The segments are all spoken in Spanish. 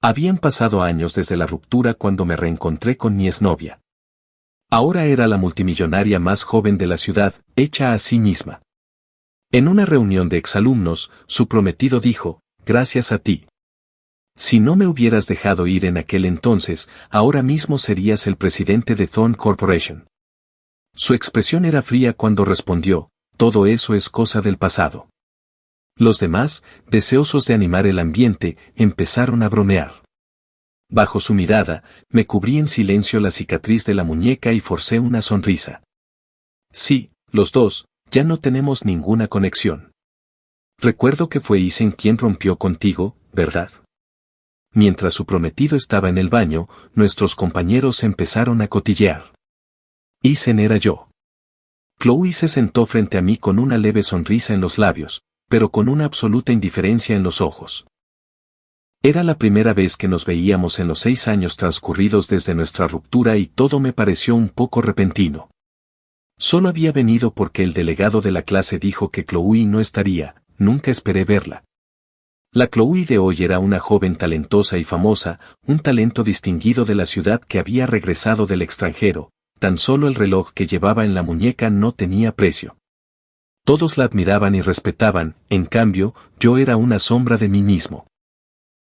Habían pasado años desde la ruptura cuando me reencontré con mi exnovia. Ahora era la multimillonaria más joven de la ciudad, hecha a sí misma. En una reunión de exalumnos, su prometido dijo, gracias a ti. Si no me hubieras dejado ir en aquel entonces, ahora mismo serías el presidente de Thorn Corporation. Su expresión era fría cuando respondió, todo eso es cosa del pasado. Los demás, deseosos de animar el ambiente, empezaron a bromear. Bajo su mirada, me cubrí en silencio la cicatriz de la muñeca y forcé una sonrisa. Sí, los dos, ya no tenemos ninguna conexión. Recuerdo que fue Isen quien rompió contigo, ¿verdad? Mientras su prometido estaba en el baño, nuestros compañeros empezaron a cotillear. Isen era yo. Chloe se sentó frente a mí con una leve sonrisa en los labios, pero con una absoluta indiferencia en los ojos. Era la primera vez que nos veíamos en los 6 años transcurridos desde nuestra ruptura y todo me pareció un poco repentino. Solo había venido porque el delegado de la clase dijo que Chloe no estaría, nunca esperé verla. La Chloe de hoy era una joven talentosa y famosa, un talento distinguido de la ciudad que había regresado del extranjero, tan solo el reloj que llevaba en la muñeca no tenía precio. Todos la admiraban y respetaban, en cambio, yo era una sombra de mí mismo.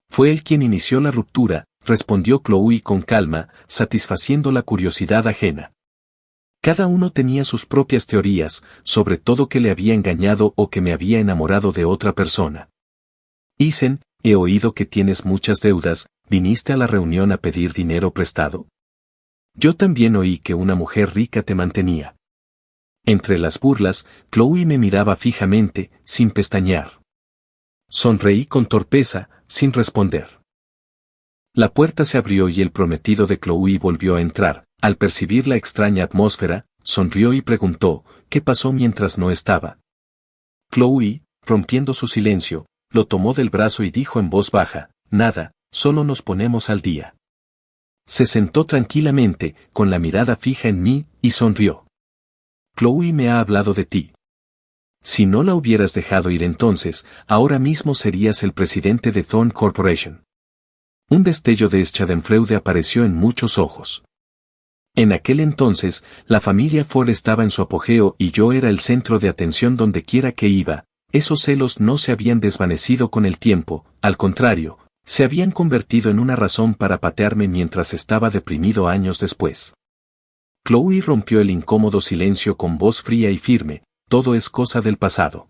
Fue él quien inició la ruptura, respondió Chloe con calma, satisfaciendo la curiosidad ajena. Cada uno tenía sus propias teorías, sobre todo que le había engañado o que me había enamorado de otra persona. Isen, he oído que tienes muchas deudas, ¿viniste a la reunión a pedir dinero prestado? Yo también oí que una mujer rica te mantenía. Entre las burlas, Chloe me miraba fijamente, sin pestañear. Sonreí con torpeza, sin responder. La puerta se abrió y el prometido de Chloe volvió a entrar. Al percibir la extraña atmósfera, sonrió y preguntó, ¿qué pasó mientras no estaba? Chloe, rompiendo su silencio, lo tomó del brazo y dijo en voz baja, nada, solo nos ponemos al día. Se sentó tranquilamente, con la mirada fija en mí, y sonrió. Chloe me ha hablado de ti. Si no la hubieras dejado ir entonces, ahora mismo serías el presidente de Thorn Corporation. Un destello de Schadenfreude apareció en muchos ojos. En aquel entonces, la familia Ford estaba en su apogeo y yo era el centro de atención donde quiera que iba. Esos celos no se habían desvanecido con el tiempo, al contrario, se habían convertido en una razón para patearme mientras estaba deprimido años después. Chloe rompió el incómodo silencio con voz fría y firme, todo es cosa del pasado.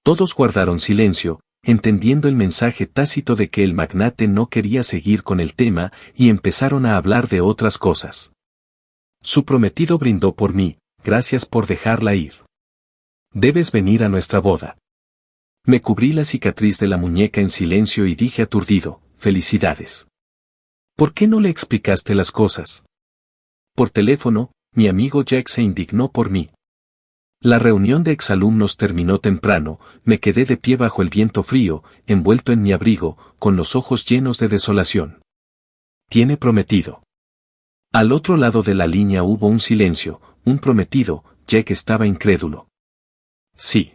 Todos guardaron silencio, entendiendo el mensaje tácito de que el magnate no quería seguir con el tema y empezaron a hablar de otras cosas. Su prometido brindó por mí, gracias por dejarla ir. Debes venir a nuestra boda. Me cubrí la cicatriz de la muñeca en silencio y dije aturdido, felicidades. ¿Por qué no le explicaste las cosas? Por teléfono, mi amigo Jack se indignó por mí. La reunión de exalumnos terminó temprano, me quedé de pie bajo el viento frío, envuelto en mi abrigo, con los ojos llenos de desolación. Tiene prometido. Al otro lado de la línea hubo un silencio, un prometido, Jack estaba incrédulo. Sí.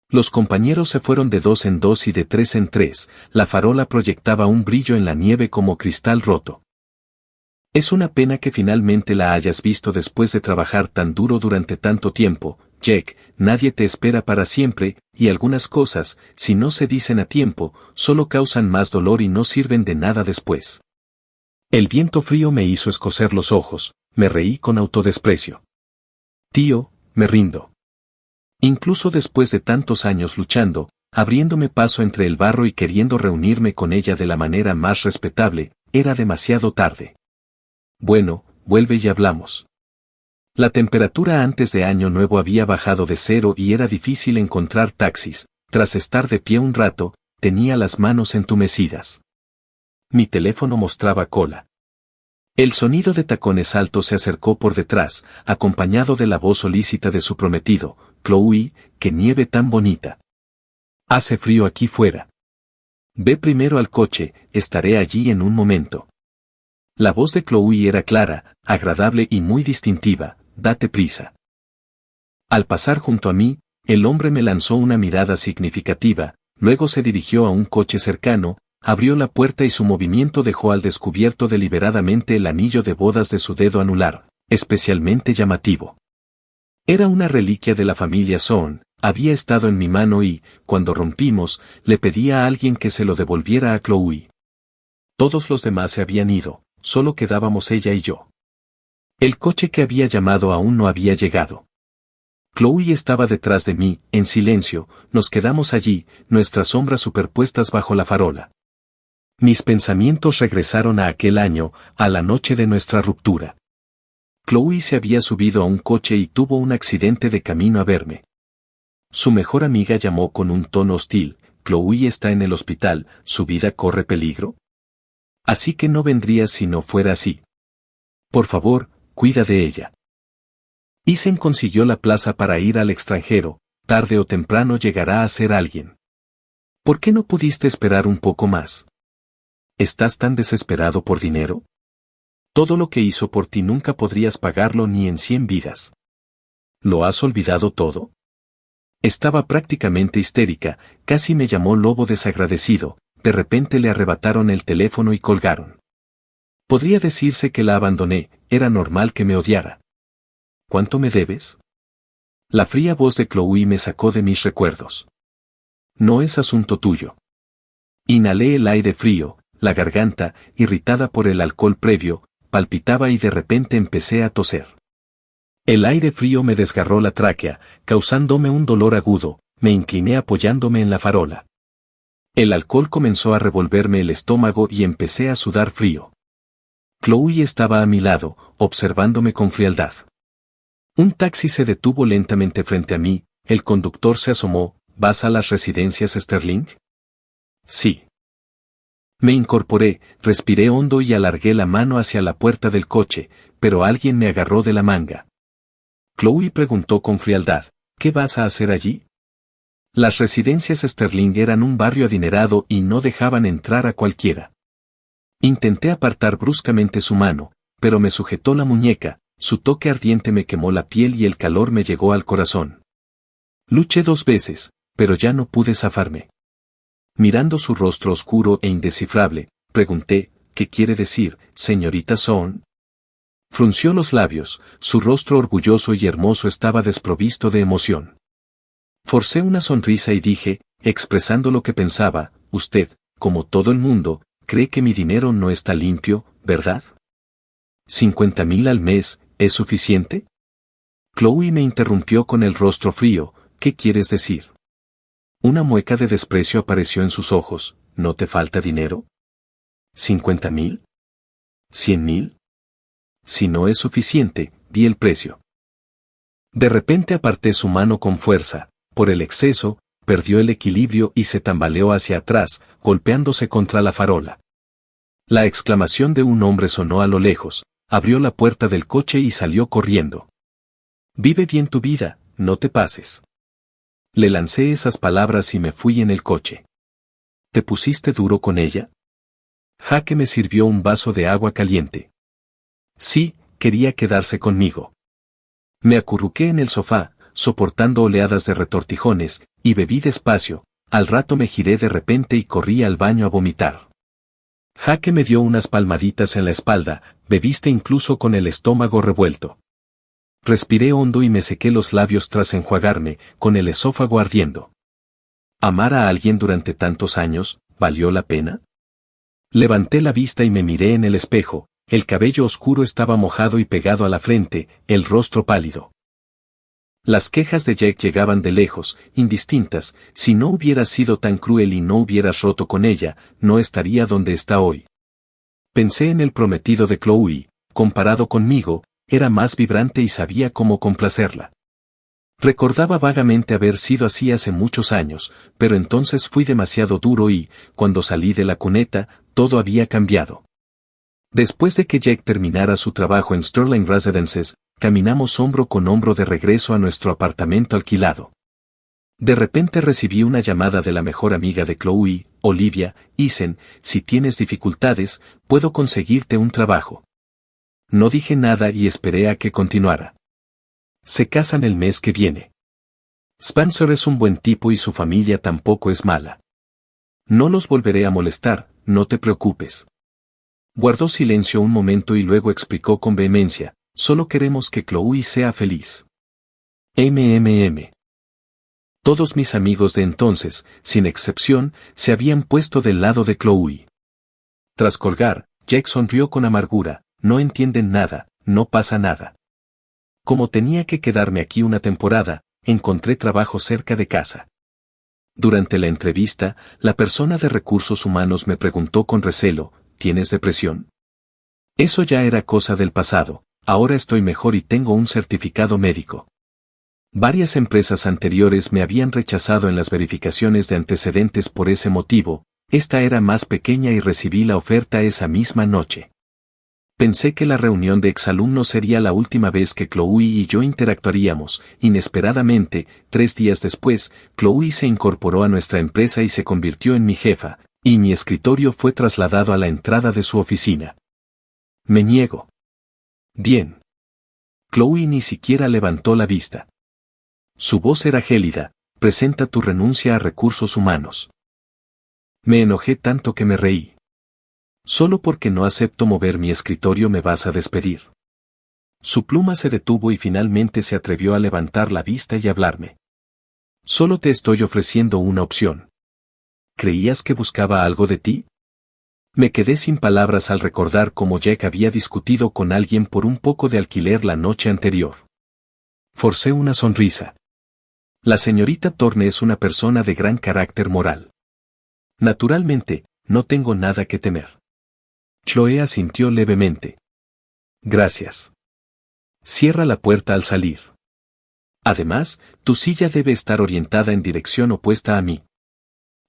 Los compañeros se fueron de 2 en 2 y de 3 en 3, la farola proyectaba un brillo en la nieve como cristal roto. Es una pena que finalmente la hayas visto después de trabajar tan duro durante tanto tiempo, Jack, nadie te espera para siempre, y algunas cosas, si no se dicen a tiempo, solo causan más dolor y no sirven de nada después. El viento frío me hizo escocer los ojos, me reí con autodesprecio. Tío, me rindo. Incluso después de tantos años luchando, abriéndome paso entre el barro y queriendo reunirme con ella de la manera más respetable, era demasiado tarde. Bueno, vuelve y hablamos. La temperatura antes de Año Nuevo había bajado de 0 y era difícil encontrar taxis. Tras estar de pie un rato, tenía las manos entumecidas. Mi teléfono mostraba cola. El sonido de tacones altos se acercó por detrás, acompañado de la voz solícita de su prometido, Chloe, qué nieve tan bonita. Hace frío aquí fuera. Ve primero al coche, estaré allí en un momento. La voz de Chloe era clara, agradable y muy distintiva, date prisa. Al pasar junto a mí, el hombre me lanzó una mirada significativa, luego se dirigió a un coche cercano, abrió la puerta y su movimiento dejó al descubierto deliberadamente el anillo de bodas de su dedo anular, especialmente llamativo. Era una reliquia de la familia Sohn, había estado en mi mano y, cuando rompimos, le pedí a alguien que se lo devolviera a Chloe. Todos los demás se habían ido, solo quedábamos ella y yo. El coche que había llamado aún no había llegado. Chloe estaba detrás de mí, en silencio, nos quedamos allí, nuestras sombras superpuestas bajo la farola. Mis pensamientos regresaron a aquel año, a la noche de nuestra ruptura. Chloe se había subido a un coche y tuvo un accidente de camino a verme. Su mejor amiga llamó con un tono hostil, «Chloe está en el hospital, ¿su vida corre peligro? Así que no vendría si no fuera así. Por favor, cuida de ella». Isen consiguió la plaza para ir al extranjero, tarde o temprano llegará a ser alguien. ¿Por qué no pudiste esperar un poco más? ¿Estás tan desesperado por dinero? Todo lo que hizo por ti nunca podrías pagarlo ni en 100 vidas. ¿Lo has olvidado todo? Estaba prácticamente histérica, casi me llamó lobo desagradecido, de repente le arrebataron el teléfono y colgaron. Podría decirse que la abandoné, era normal que me odiara. ¿Cuánto me debes? La fría voz de Chloe me sacó de mis recuerdos. No es asunto tuyo. Inhalé el aire frío, la garganta, irritada por el alcohol previo, palpitaba y de repente empecé a toser. El aire frío me desgarró la tráquea, causándome un dolor agudo, me incliné apoyándome en la farola. El alcohol comenzó a revolverme el estómago y empecé a sudar frío. Chloe estaba a mi lado, observándome con frialdad. Un taxi se detuvo lentamente frente a mí, el conductor se asomó, ¿vas a las residencias Sterling? Sí. Me incorporé, respiré hondo y alargué la mano hacia la puerta del coche, pero alguien me agarró de la manga. Chloe preguntó con frialdad, ¿qué vas a hacer allí? Las residencias Sterling eran un barrio adinerado y no dejaban entrar a cualquiera. Intenté apartar bruscamente su mano, pero me sujetó la muñeca, su toque ardiente me quemó la piel y el calor me llegó al corazón. Luché 2 veces, pero ya no pude zafarme. Mirando su rostro oscuro e indescifrable, pregunté, ¿qué quiere decir, señorita Sohn? Frunció los labios, su rostro orgulloso y hermoso estaba desprovisto de emoción. Forcé una sonrisa y dije, expresando lo que pensaba, usted, como todo el mundo, cree que mi dinero no está limpio, ¿verdad? ¿50.000 al mes, es suficiente? Chloe me interrumpió con el rostro frío, ¿qué quieres decir? Una mueca de desprecio apareció en sus ojos, ¿no te falta dinero? ¿50.000? ¿100.000? Si no es suficiente, di el precio. De repente aparté su mano con fuerza, por el exceso, perdió el equilibrio y se tambaleó hacia atrás, golpeándose contra la farola. La exclamación de un hombre sonó a lo lejos, abrió la puerta del coche y salió corriendo. Vive bien tu vida, no te pases. Le lancé esas palabras y me fui en el coche. ¿Te pusiste duro con ella? Jaque me sirvió un vaso de agua caliente. Sí, quería quedarse conmigo. Me acurruqué en el sofá, soportando oleadas de retortijones, y bebí despacio, al rato me giré de repente y corrí al baño a vomitar. Jaque me dio unas palmaditas en la espalda, bebiste incluso con el estómago revuelto. Respiré hondo y me sequé los labios tras enjuagarme, con el esófago ardiendo. ¿Amar a alguien durante tantos años, valió la pena? Levanté la vista y me miré en el espejo, el cabello oscuro estaba mojado y pegado a la frente, el rostro pálido. Las quejas de Jack llegaban de lejos, indistintas, si no hubieras sido tan cruel y no hubieras roto con ella, no estaría donde está hoy. Pensé en el prometido de Chloe, comparado conmigo, era más vibrante y sabía cómo complacerla. Recordaba vagamente haber sido así hace muchos años, pero entonces fui demasiado duro y, cuando salí de la cuneta, todo había cambiado. Después de que Jack terminara su trabajo en Sterling Residences, caminamos hombro con hombro de regreso a nuestro apartamento alquilado. De repente recibí una llamada de la mejor amiga de Chloe, Olivia, Isen, si tienes dificultades, puedo conseguirte un trabajo. No dije nada y esperé a que continuara. Se casan el mes que viene. Spencer es un buen tipo y su familia tampoco es mala. No los volveré a molestar, no te preocupes. Guardó silencio un momento y luego explicó con vehemencia, solo queremos que Chloe sea feliz. MMM. Todos mis amigos de entonces, sin excepción, se habían puesto del lado de Chloe. Tras colgar, Jake sonrió con amargura, no entienden nada, no pasa nada. Como tenía que quedarme aquí una temporada, encontré trabajo cerca de casa. Durante la entrevista, la persona de recursos humanos me preguntó con recelo, ¿tienes depresión? Eso ya era cosa del pasado, ahora estoy mejor y tengo un certificado médico. Varias empresas anteriores me habían rechazado en las verificaciones de antecedentes por ese motivo, esta era más pequeña y recibí la oferta esa misma noche. Pensé que la reunión de exalumnos sería la última vez que Chloe y yo interactuaríamos. Inesperadamente, 3 días después, Chloe se incorporó a nuestra empresa y se convirtió en mi jefa, y mi escritorio fue trasladado a la entrada de su oficina. Me niego. Bien. Chloe ni siquiera levantó la vista. Su voz era gélida, presenta tu renuncia a recursos humanos. Me enojé tanto que me reí. Solo porque no acepto mover mi escritorio me vas a despedir. Su pluma se detuvo y finalmente se atrevió a levantar la vista y hablarme. Solo te estoy ofreciendo una opción. ¿Creías que buscaba algo de ti? Me quedé sin palabras al recordar cómo Jack había discutido con alguien por un poco de alquiler la noche anterior. Forcé una sonrisa. La señorita Thorne es una persona de gran carácter moral. Naturalmente, no tengo nada que temer. Chloe asintió levemente. Gracias. Cierra la puerta al salir. Además, tu silla debe estar orientada en dirección opuesta a mí.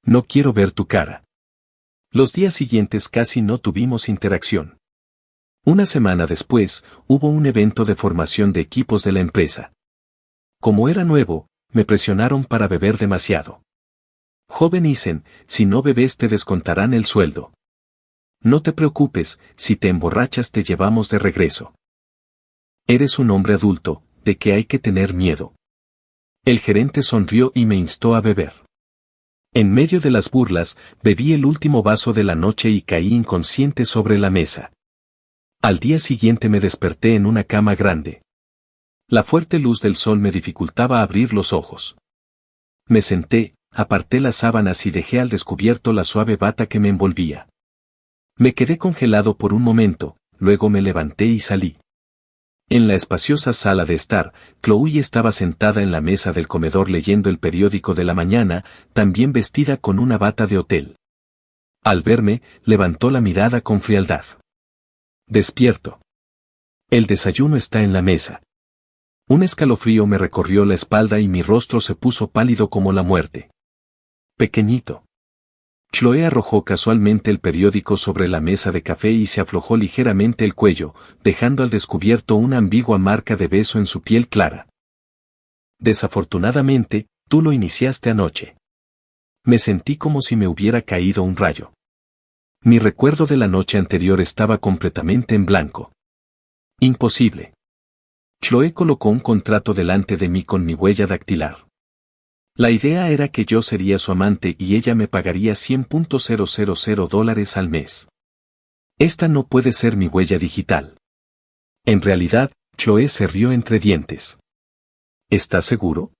No quiero ver tu cara. Los días siguientes casi no tuvimos interacción. Una semana después, hubo un evento de formación de equipos de la empresa. Como era nuevo, me presionaron para beber demasiado. Joven Isen, si no bebes te descontarán el sueldo. No te preocupes, si te emborrachas te llevamos de regreso. Eres un hombre adulto, ¿de qué hay que tener miedo? El gerente sonrió y me instó a beber. En medio de las burlas, bebí el último vaso de la noche y caí inconsciente sobre la mesa. Al día siguiente me desperté en una cama grande. La fuerte luz del sol me dificultaba abrir los ojos. Me senté, aparté las sábanas y dejé al descubierto la suave bata que me envolvía. Me quedé congelado por un momento, luego me levanté y salí. En la espaciosa sala de estar, Chloe estaba sentada en la mesa del comedor leyendo el periódico de la mañana, también vestida con una bata de hotel. Al verme, levantó la mirada con frialdad. Despierto. El desayuno está en la mesa. Un escalofrío me recorrió la espalda y mi rostro se puso pálido como la muerte. Pequeñito. Chloe arrojó casualmente el periódico sobre la mesa de café y se aflojó ligeramente el cuello, dejando al descubierto una ambigua marca de beso en su piel clara. Desafortunadamente, tú lo iniciaste anoche. Me sentí como si me hubiera caído un rayo. Mi recuerdo de la noche anterior estaba completamente en blanco. Imposible. Chloe colocó un contrato delante de mí con mi huella dactilar. La idea era que yo sería su amante y ella me pagaría $100,000 al mes. Esta no puede ser mi huella digital. En realidad, Chloe se rió entre dientes. ¿Estás seguro?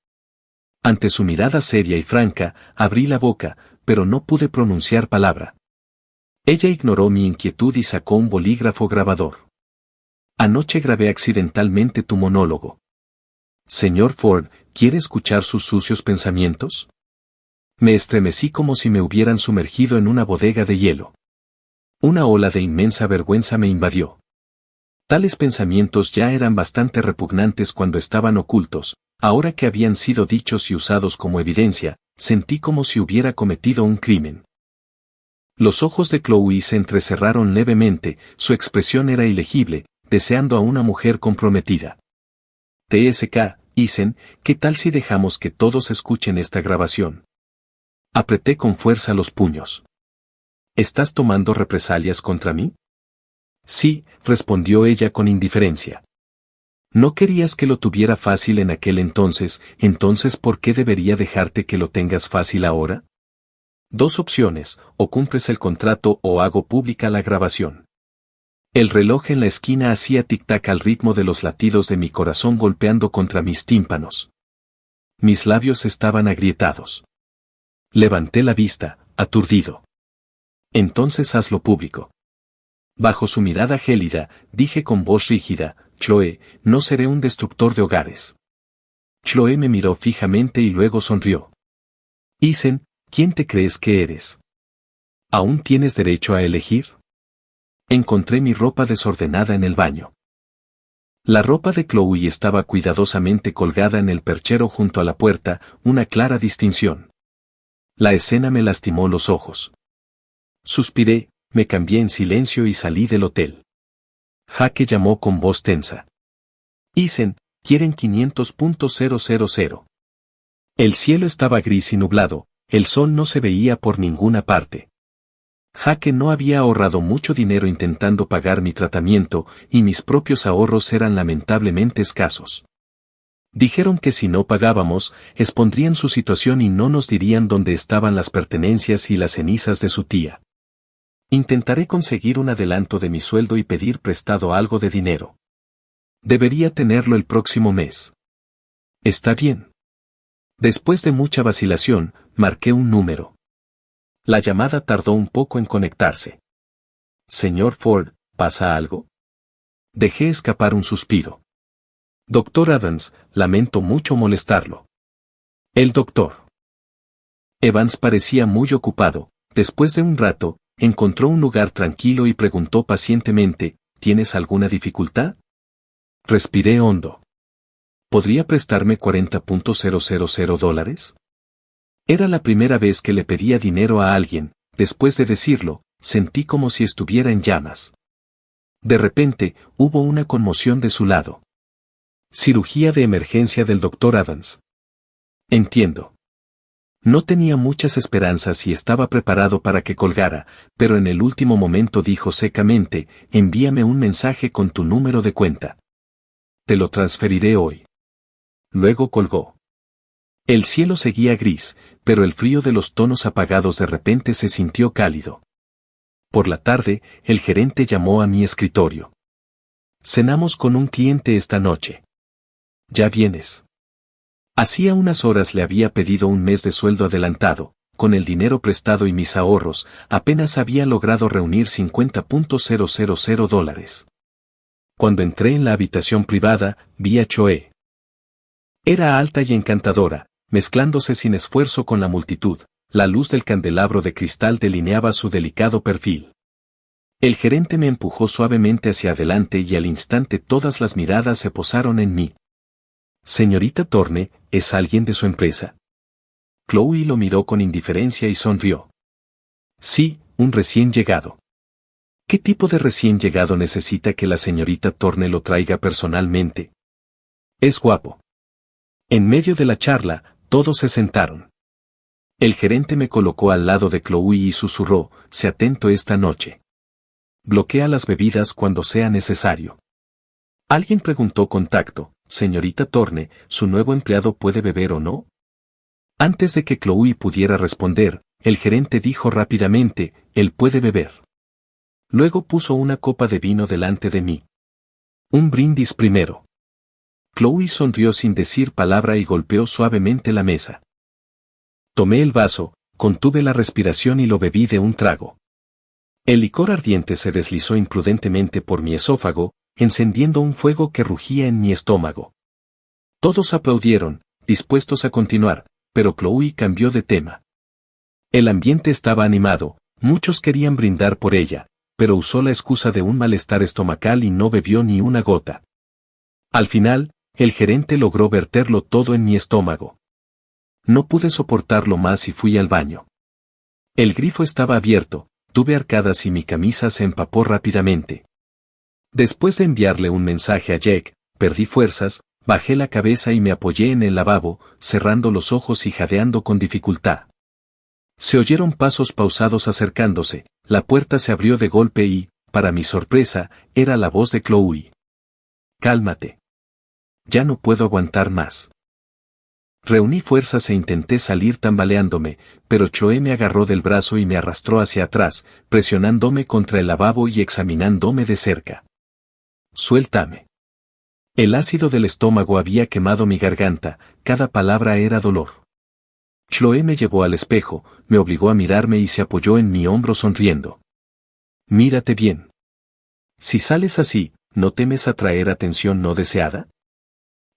Ante su mirada seria y franca, abrí la boca, pero no pude pronunciar palabra. Ella ignoró mi inquietud y sacó un bolígrafo grabador. Anoche grabé accidentalmente tu monólogo. Señor Ford, ¿quiere escuchar sus sucios pensamientos? Me estremecí como si me hubieran sumergido en una bodega de hielo. Una ola de inmensa vergüenza me invadió. Tales pensamientos ya eran bastante repugnantes cuando estaban ocultos, ahora que habían sido dichos y usados como evidencia, sentí como si hubiera cometido un crimen. Los ojos de Chloe se entrecerraron levemente, su expresión era ilegible, deseando a una mujer comprometida. TSK, Isen, ¿qué tal si dejamos que todos escuchen esta grabación? Apreté con fuerza los puños. ¿Estás tomando represalias contra mí? Sí, respondió ella con indiferencia. ¿No querías que lo tuviera fácil en aquel entonces ¿por qué debería dejarte que lo tengas fácil ahora? Dos opciones, o cumples el contrato o hago pública la grabación. El reloj en la esquina hacía tic-tac al ritmo de los latidos de mi corazón golpeando contra mis tímpanos. Mis labios estaban agrietados. Levanté la vista, aturdido. Entonces hazlo público. Bajo su mirada gélida, dije con voz rígida, Chloe, no seré un destructor de hogares. Chloe me miró fijamente y luego sonrió. Isen, ¿quién te crees que eres? ¿Aún tienes derecho a elegir? Encontré mi ropa desordenada en el baño. La ropa de Chloe estaba cuidadosamente colgada en el perchero junto a la puerta, una clara distinción. La escena me lastimó los ojos. Suspiré, me cambié en silencio y salí del hotel. Jaque llamó con voz tensa. Isen, quieren 500.000. El cielo estaba gris y nublado, el sol no se veía por ninguna parte. Jaque no había ahorrado mucho dinero intentando pagar mi tratamiento y mis propios ahorros eran lamentablemente escasos. Dijeron que si no pagábamos, expondrían su situación y no nos dirían dónde estaban las pertenencias y las cenizas de su tía. Intentaré conseguir un adelanto de mi sueldo y pedir prestado algo de dinero. Debería tenerlo el próximo mes. Está bien. Después de mucha vacilación, marqué un número. La llamada tardó un poco en conectarse. Señor Ford, ¿pasa algo? Dejé escapar un suspiro. Doctor Evans, lamento mucho molestarlo. El doctor. Evans parecía muy ocupado. Después de un rato, encontró un lugar tranquilo y preguntó pacientemente, ¿tienes alguna dificultad? Respiré hondo. ¿Podría prestarme $40.000? Era la primera vez que le pedía dinero a alguien. Después de decirlo, sentí como si estuviera en llamas. De repente, hubo una conmoción de su lado. Cirugía de emergencia del Dr. Evans. Entiendo. No tenía muchas esperanzas y estaba preparado para que colgara, pero en el último momento dijo secamente, envíame un mensaje con tu número de cuenta. Te lo transferiré hoy. Luego colgó. El cielo seguía gris, pero el frío de los tonos apagados de repente se sintió cálido. Por la tarde, el gerente llamó a mi escritorio. Cenamos con un cliente esta noche. ¿Ya vienes? Hacía unas horas le había pedido un mes de sueldo adelantado, con el dinero prestado y mis ahorros, apenas había logrado reunir $50.000. Cuando entré en la habitación privada, vi a Chloe. Era alta y encantadora, mezclándose sin esfuerzo con la multitud, la luz del candelabro de cristal delineaba su delicado perfil. El gerente me empujó suavemente hacia adelante y al instante todas las miradas se posaron en mí. Señorita Thorne, ¿es alguien de su empresa? Chloe lo miró con indiferencia y sonrió. Sí, un recién llegado. ¿Qué tipo de recién llegado necesita que la señorita Thorne lo traiga personalmente? Es guapo. En medio de la charla, todos se sentaron. El gerente me colocó al lado de Chloe y susurró, sé atento esta noche. Bloquea las bebidas cuando sea necesario. Alguien preguntó con tacto, señorita Thorne, ¿su nuevo empleado puede beber o no? Antes de que Chloe pudiera responder, el gerente dijo rápidamente, él puede beber. Luego puso una copa de vino delante de mí. Un brindis primero. Chloe sonrió sin decir palabra y golpeó suavemente la mesa. Tomé el vaso, contuve la respiración y lo bebí de un trago. El licor ardiente se deslizó imprudentemente por mi esófago, encendiendo un fuego que rugía en mi estómago. Todos aplaudieron, dispuestos a continuar, pero Chloe cambió de tema. El ambiente estaba animado, muchos querían brindar por ella, pero usó la excusa de un malestar estomacal y no bebió ni una gota. Al final, el gerente logró verterlo todo en mi estómago. No pude soportarlo más y fui al baño. El grifo estaba abierto, tuve arcadas y mi camisa se empapó rápidamente. Después de enviarle un mensaje a Jack, perdí fuerzas, bajé la cabeza y me apoyé en el lavabo, cerrando los ojos y jadeando con dificultad. Se oyeron pasos pausados acercándose, la puerta se abrió de golpe y, para mi sorpresa, era la voz de Chloe. Cálmate. Ya no puedo aguantar más. Reuní fuerzas e intenté salir tambaleándome, pero Chloe me agarró del brazo y me arrastró hacia atrás, presionándome contra el lavabo y examinándome de cerca. Suéltame. El ácido del estómago había quemado mi garganta, cada palabra era dolor. Chloe me llevó al espejo, me obligó a mirarme y se apoyó en mi hombro sonriendo. Mírate bien. Si sales así, ¿no temes atraer atención no deseada?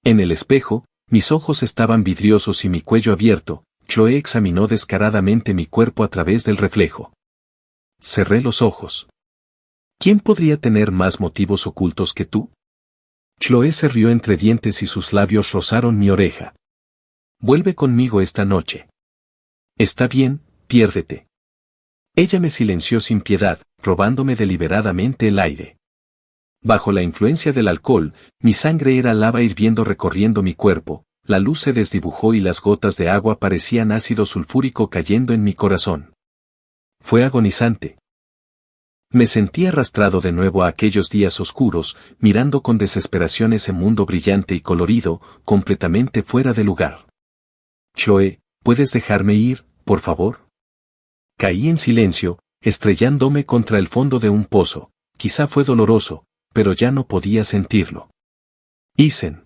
En el espejo, mis ojos estaban vidriosos y mi cuello abierto. Chloe examinó descaradamente mi cuerpo a través del reflejo. Cerré los ojos. ¿Quién podría tener más motivos ocultos que tú? Chloe se rió entre dientes y sus labios rozaron mi oreja. Vuelve conmigo esta noche. Está bien, piérdete. Ella me silenció sin piedad, robándome deliberadamente el aire. Bajo la influencia del alcohol, mi sangre era lava hirviendo recorriendo mi cuerpo, la luz se desdibujó y las gotas de agua parecían ácido sulfúrico cayendo en mi corazón. Fue agonizante. Me sentí arrastrado de nuevo a aquellos días oscuros, mirando con desesperación ese mundo brillante y colorido, completamente fuera de lugar. Chloe, ¿puedes dejarme ir, por favor? Caí en silencio, estrellándome contra el fondo de un pozo. Quizá fue doloroso, pero ya no podía sentirlo. Isen.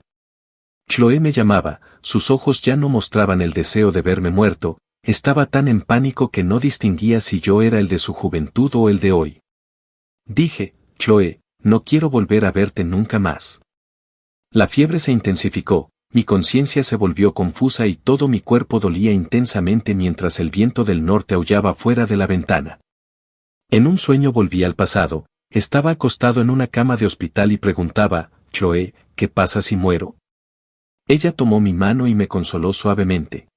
Chloe me llamaba, sus ojos ya no mostraban el deseo de verme muerto, estaba tan en pánico que no distinguía si yo era el de su juventud o el de hoy. Dije, Chloe, no quiero volver a verte nunca más. La fiebre se intensificó, mi conciencia se volvió confusa y todo mi cuerpo dolía intensamente mientras el viento del norte aullaba fuera de la ventana. En un sueño volví al pasado. Estaba acostado en una cama de hospital y preguntaba, Chloe, ¿qué pasa si muero? Ella tomó mi mano y me consoló suavemente.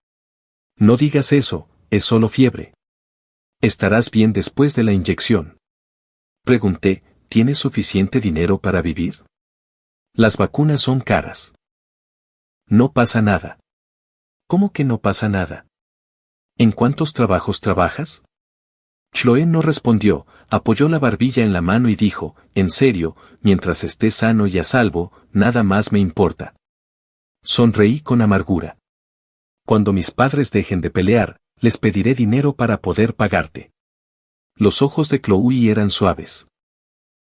No digas eso, es solo fiebre. Estarás bien después de la inyección. Pregunté, ¿tienes suficiente dinero para vivir? Las vacunas son caras. No pasa nada. ¿Cómo que no pasa nada? ¿En cuántos trabajos trabajas? Chloe no respondió, apoyó la barbilla en la mano y dijo, en serio, mientras esté sano y a salvo, nada más me importa. Sonreí con amargura. Cuando mis padres dejen de pelear, les pediré dinero para poder pagarte. Los ojos de Chloe eran suaves.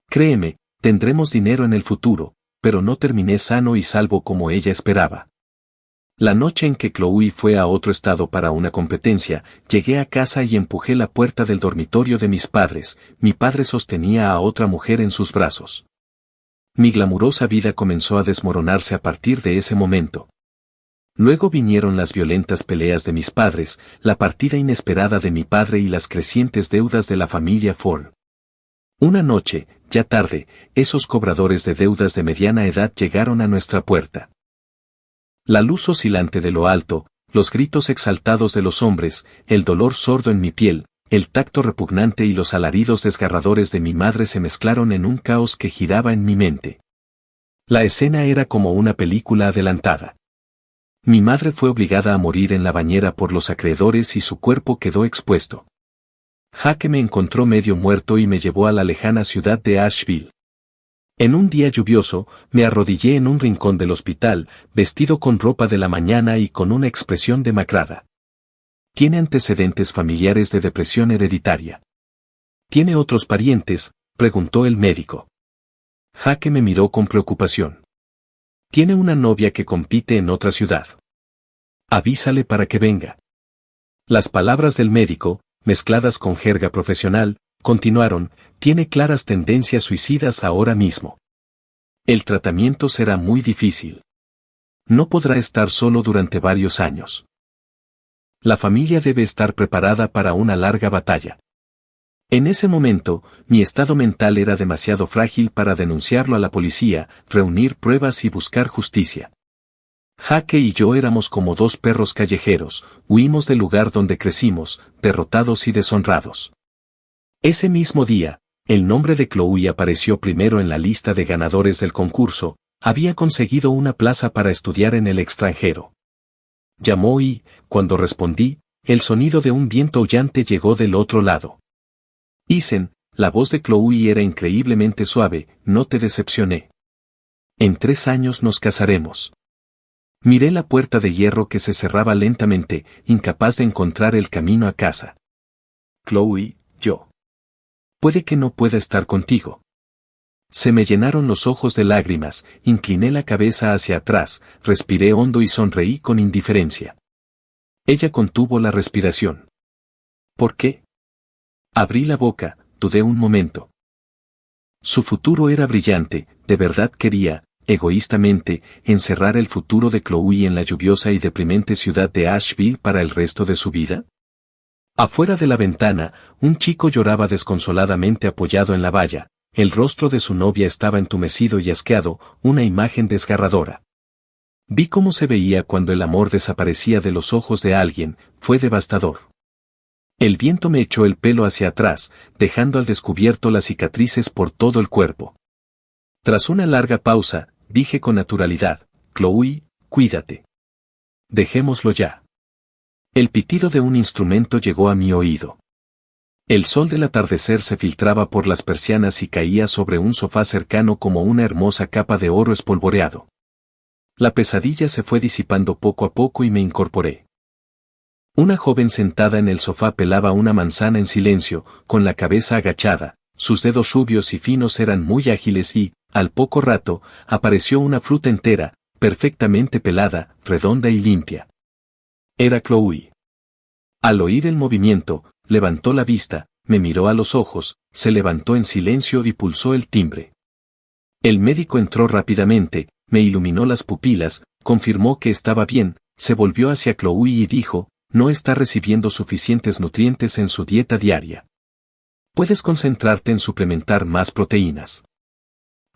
Créeme, tendremos dinero en el futuro, pero no terminé sano y salvo como ella esperaba. La noche en que Chloe fue a otro estado para una competencia, llegué a casa y empujé la puerta del dormitorio de mis padres. Mi padre sostenía a otra mujer en sus brazos. Mi glamurosa vida comenzó a desmoronarse a partir de ese momento. Luego vinieron las violentas peleas de mis padres, la partida inesperada de mi padre y las crecientes deudas de la familia Ford. Una noche, ya tarde, esos cobradores de deudas de mediana edad llegaron a nuestra puerta. La luz oscilante de lo alto, los gritos exaltados de los hombres, el dolor sordo en mi piel, el tacto repugnante y los alaridos desgarradores de mi madre se mezclaron en un caos que giraba en mi mente. La escena era como una película adelantada. Mi madre fue obligada a morir en la bañera por los acreedores y su cuerpo quedó expuesto. Jaque me encontró medio muerto y me llevó a la lejana ciudad de Asheville. En un día lluvioso, me arrodillé en un rincón del hospital, vestido con ropa de la mañana y con una expresión demacrada. ¿Tiene antecedentes familiares de depresión hereditaria? ¿Tiene otros parientes?, preguntó el médico. Jaque me miró con preocupación. Tiene una novia que compite en otra ciudad. Avísale para que venga. Las palabras del médico, mezcladas con jerga profesional, continuaron, tiene claras tendencias suicidas ahora mismo. El tratamiento será muy difícil. No podrá estar solo durante varios años. La familia debe estar preparada para una larga batalla. En ese momento, mi estado mental era demasiado frágil para denunciarlo a la policía, reunir pruebas y buscar justicia. Jaque y yo éramos como dos perros callejeros, huimos del lugar donde crecimos, derrotados y deshonrados. Ese mismo día, el nombre de Chloe apareció primero en la lista de ganadores del concurso, había conseguido una plaza para estudiar en el extranjero. Llamó y, cuando respondí, el sonido de un viento aullante llegó del otro lado. Isen, la voz de Chloe era increíblemente suave, no te decepcioné. En 3 años nos casaremos. Miré la puerta de hierro que se cerraba lentamente, incapaz de encontrar el camino a casa. Chloe, yo. Puede que no pueda estar contigo. Se me llenaron los ojos de lágrimas, incliné la cabeza hacia atrás, respiré hondo y sonreí con indiferencia. Ella contuvo la respiración. ¿Por qué? Abrí la boca, dudé un momento. Su futuro era brillante, de verdad quería, egoístamente, encerrar el futuro de Chloe en la lluviosa y deprimente ciudad de Asheville para el resto de su vida. Afuera de la ventana, un chico lloraba desconsoladamente apoyado en la valla, el rostro de su novia estaba entumecido y asqueado, una imagen desgarradora. Vi cómo se veía cuando el amor desaparecía de los ojos de alguien, fue devastador. El viento me echó el pelo hacia atrás, dejando al descubierto las cicatrices por todo el cuerpo. Tras una larga pausa, dije con naturalidad, Chloe, cuídate. Dejémoslo ya. El pitido de un instrumento llegó a mi oído. El sol del atardecer se filtraba por las persianas y caía sobre un sofá cercano como una hermosa capa de oro espolvoreado. La pesadilla se fue disipando poco a poco y me incorporé. Una joven sentada en el sofá pelaba una manzana en silencio, con la cabeza agachada, sus dedos rubios y finos eran muy ágiles y, al poco rato, apareció una fruta entera, perfectamente pelada, redonda y limpia. Era Chloe. Al oír el movimiento, levantó la vista, me miró a los ojos, se levantó en silencio y pulsó el timbre. El médico entró rápidamente, me iluminó las pupilas, confirmó que estaba bien, se volvió hacia Chloe y dijo, no está recibiendo suficientes nutrientes en su dieta diaria. Puedes concentrarte en suplementar más proteínas.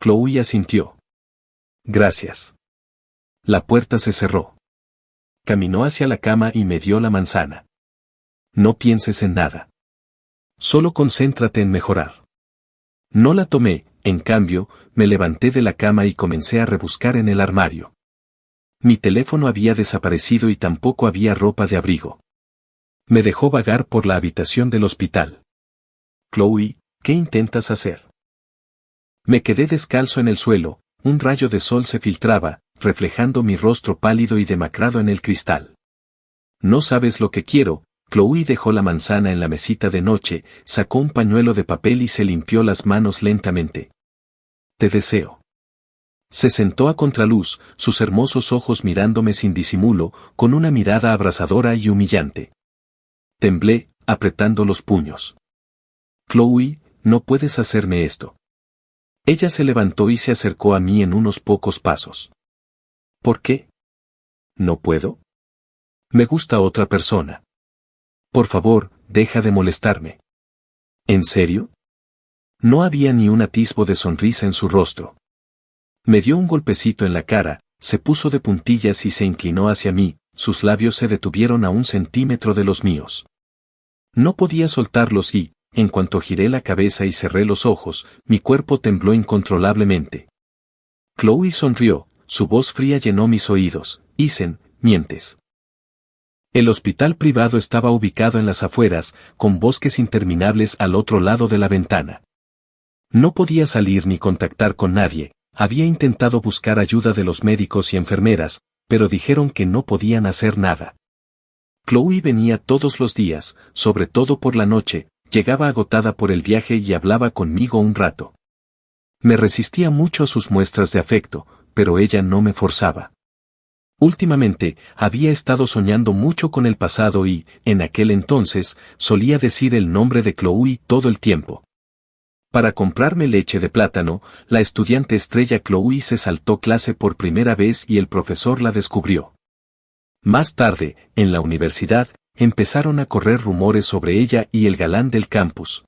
Chloe asintió. Gracias. La puerta se cerró. Caminó hacia la cama y me dio la manzana. No pienses en nada. Solo concéntrate en mejorar. No la tomé, en cambio, me levanté de la cama y comencé a rebuscar en el armario. Mi teléfono había desaparecido y tampoco había ropa de abrigo. Me dejó vagar por la habitación del hospital. Chloe, ¿qué intentas hacer? Me quedé descalzo en el suelo, un rayo de sol se filtraba, reflejando mi rostro pálido y demacrado en el cristal. No sabes lo que quiero. Chloe dejó la manzana en la mesita de noche, sacó un pañuelo de papel y se limpió las manos lentamente. Te deseo. Se sentó a contraluz, sus hermosos ojos mirándome sin disimulo, con una mirada abrasadora y humillante. Temblé, apretando los puños. Chloe, no puedes hacerme esto. Ella se levantó y se acercó a mí en unos pocos pasos. ¿Por qué? ¿No puedo? Me gusta otra persona. Por favor, deja de molestarme. ¿En serio? No había ni un atisbo de sonrisa en su rostro. Me dio un golpecito en la cara, se puso de puntillas y se inclinó hacia mí, sus labios se detuvieron a 1 centímetro de los míos. No podía soltarlos y, en cuanto giré la cabeza y cerré los ojos, mi cuerpo tembló incontrolablemente. Chloe sonrió, su voz fría llenó mis oídos. Ethan, mientes. El hospital privado estaba ubicado en las afueras, con bosques interminables al otro lado de la ventana. No podía salir ni contactar con nadie. Había intentado buscar ayuda de los médicos y enfermeras, pero dijeron que no podían hacer nada. Chloe venía todos los días, sobre todo por la noche, llegaba agotada por el viaje y hablaba conmigo un rato. Me resistía mucho a sus muestras de afecto, pero ella no me forzaba. Últimamente, había estado soñando mucho con el pasado y, en aquel entonces, solía decir el nombre de Chloe todo el tiempo. Para comprarme leche de plátano, la estudiante estrella Chloe se saltó clase por primera vez y el profesor la descubrió. Más tarde, en la universidad, empezaron a correr rumores sobre ella y el galán del campus.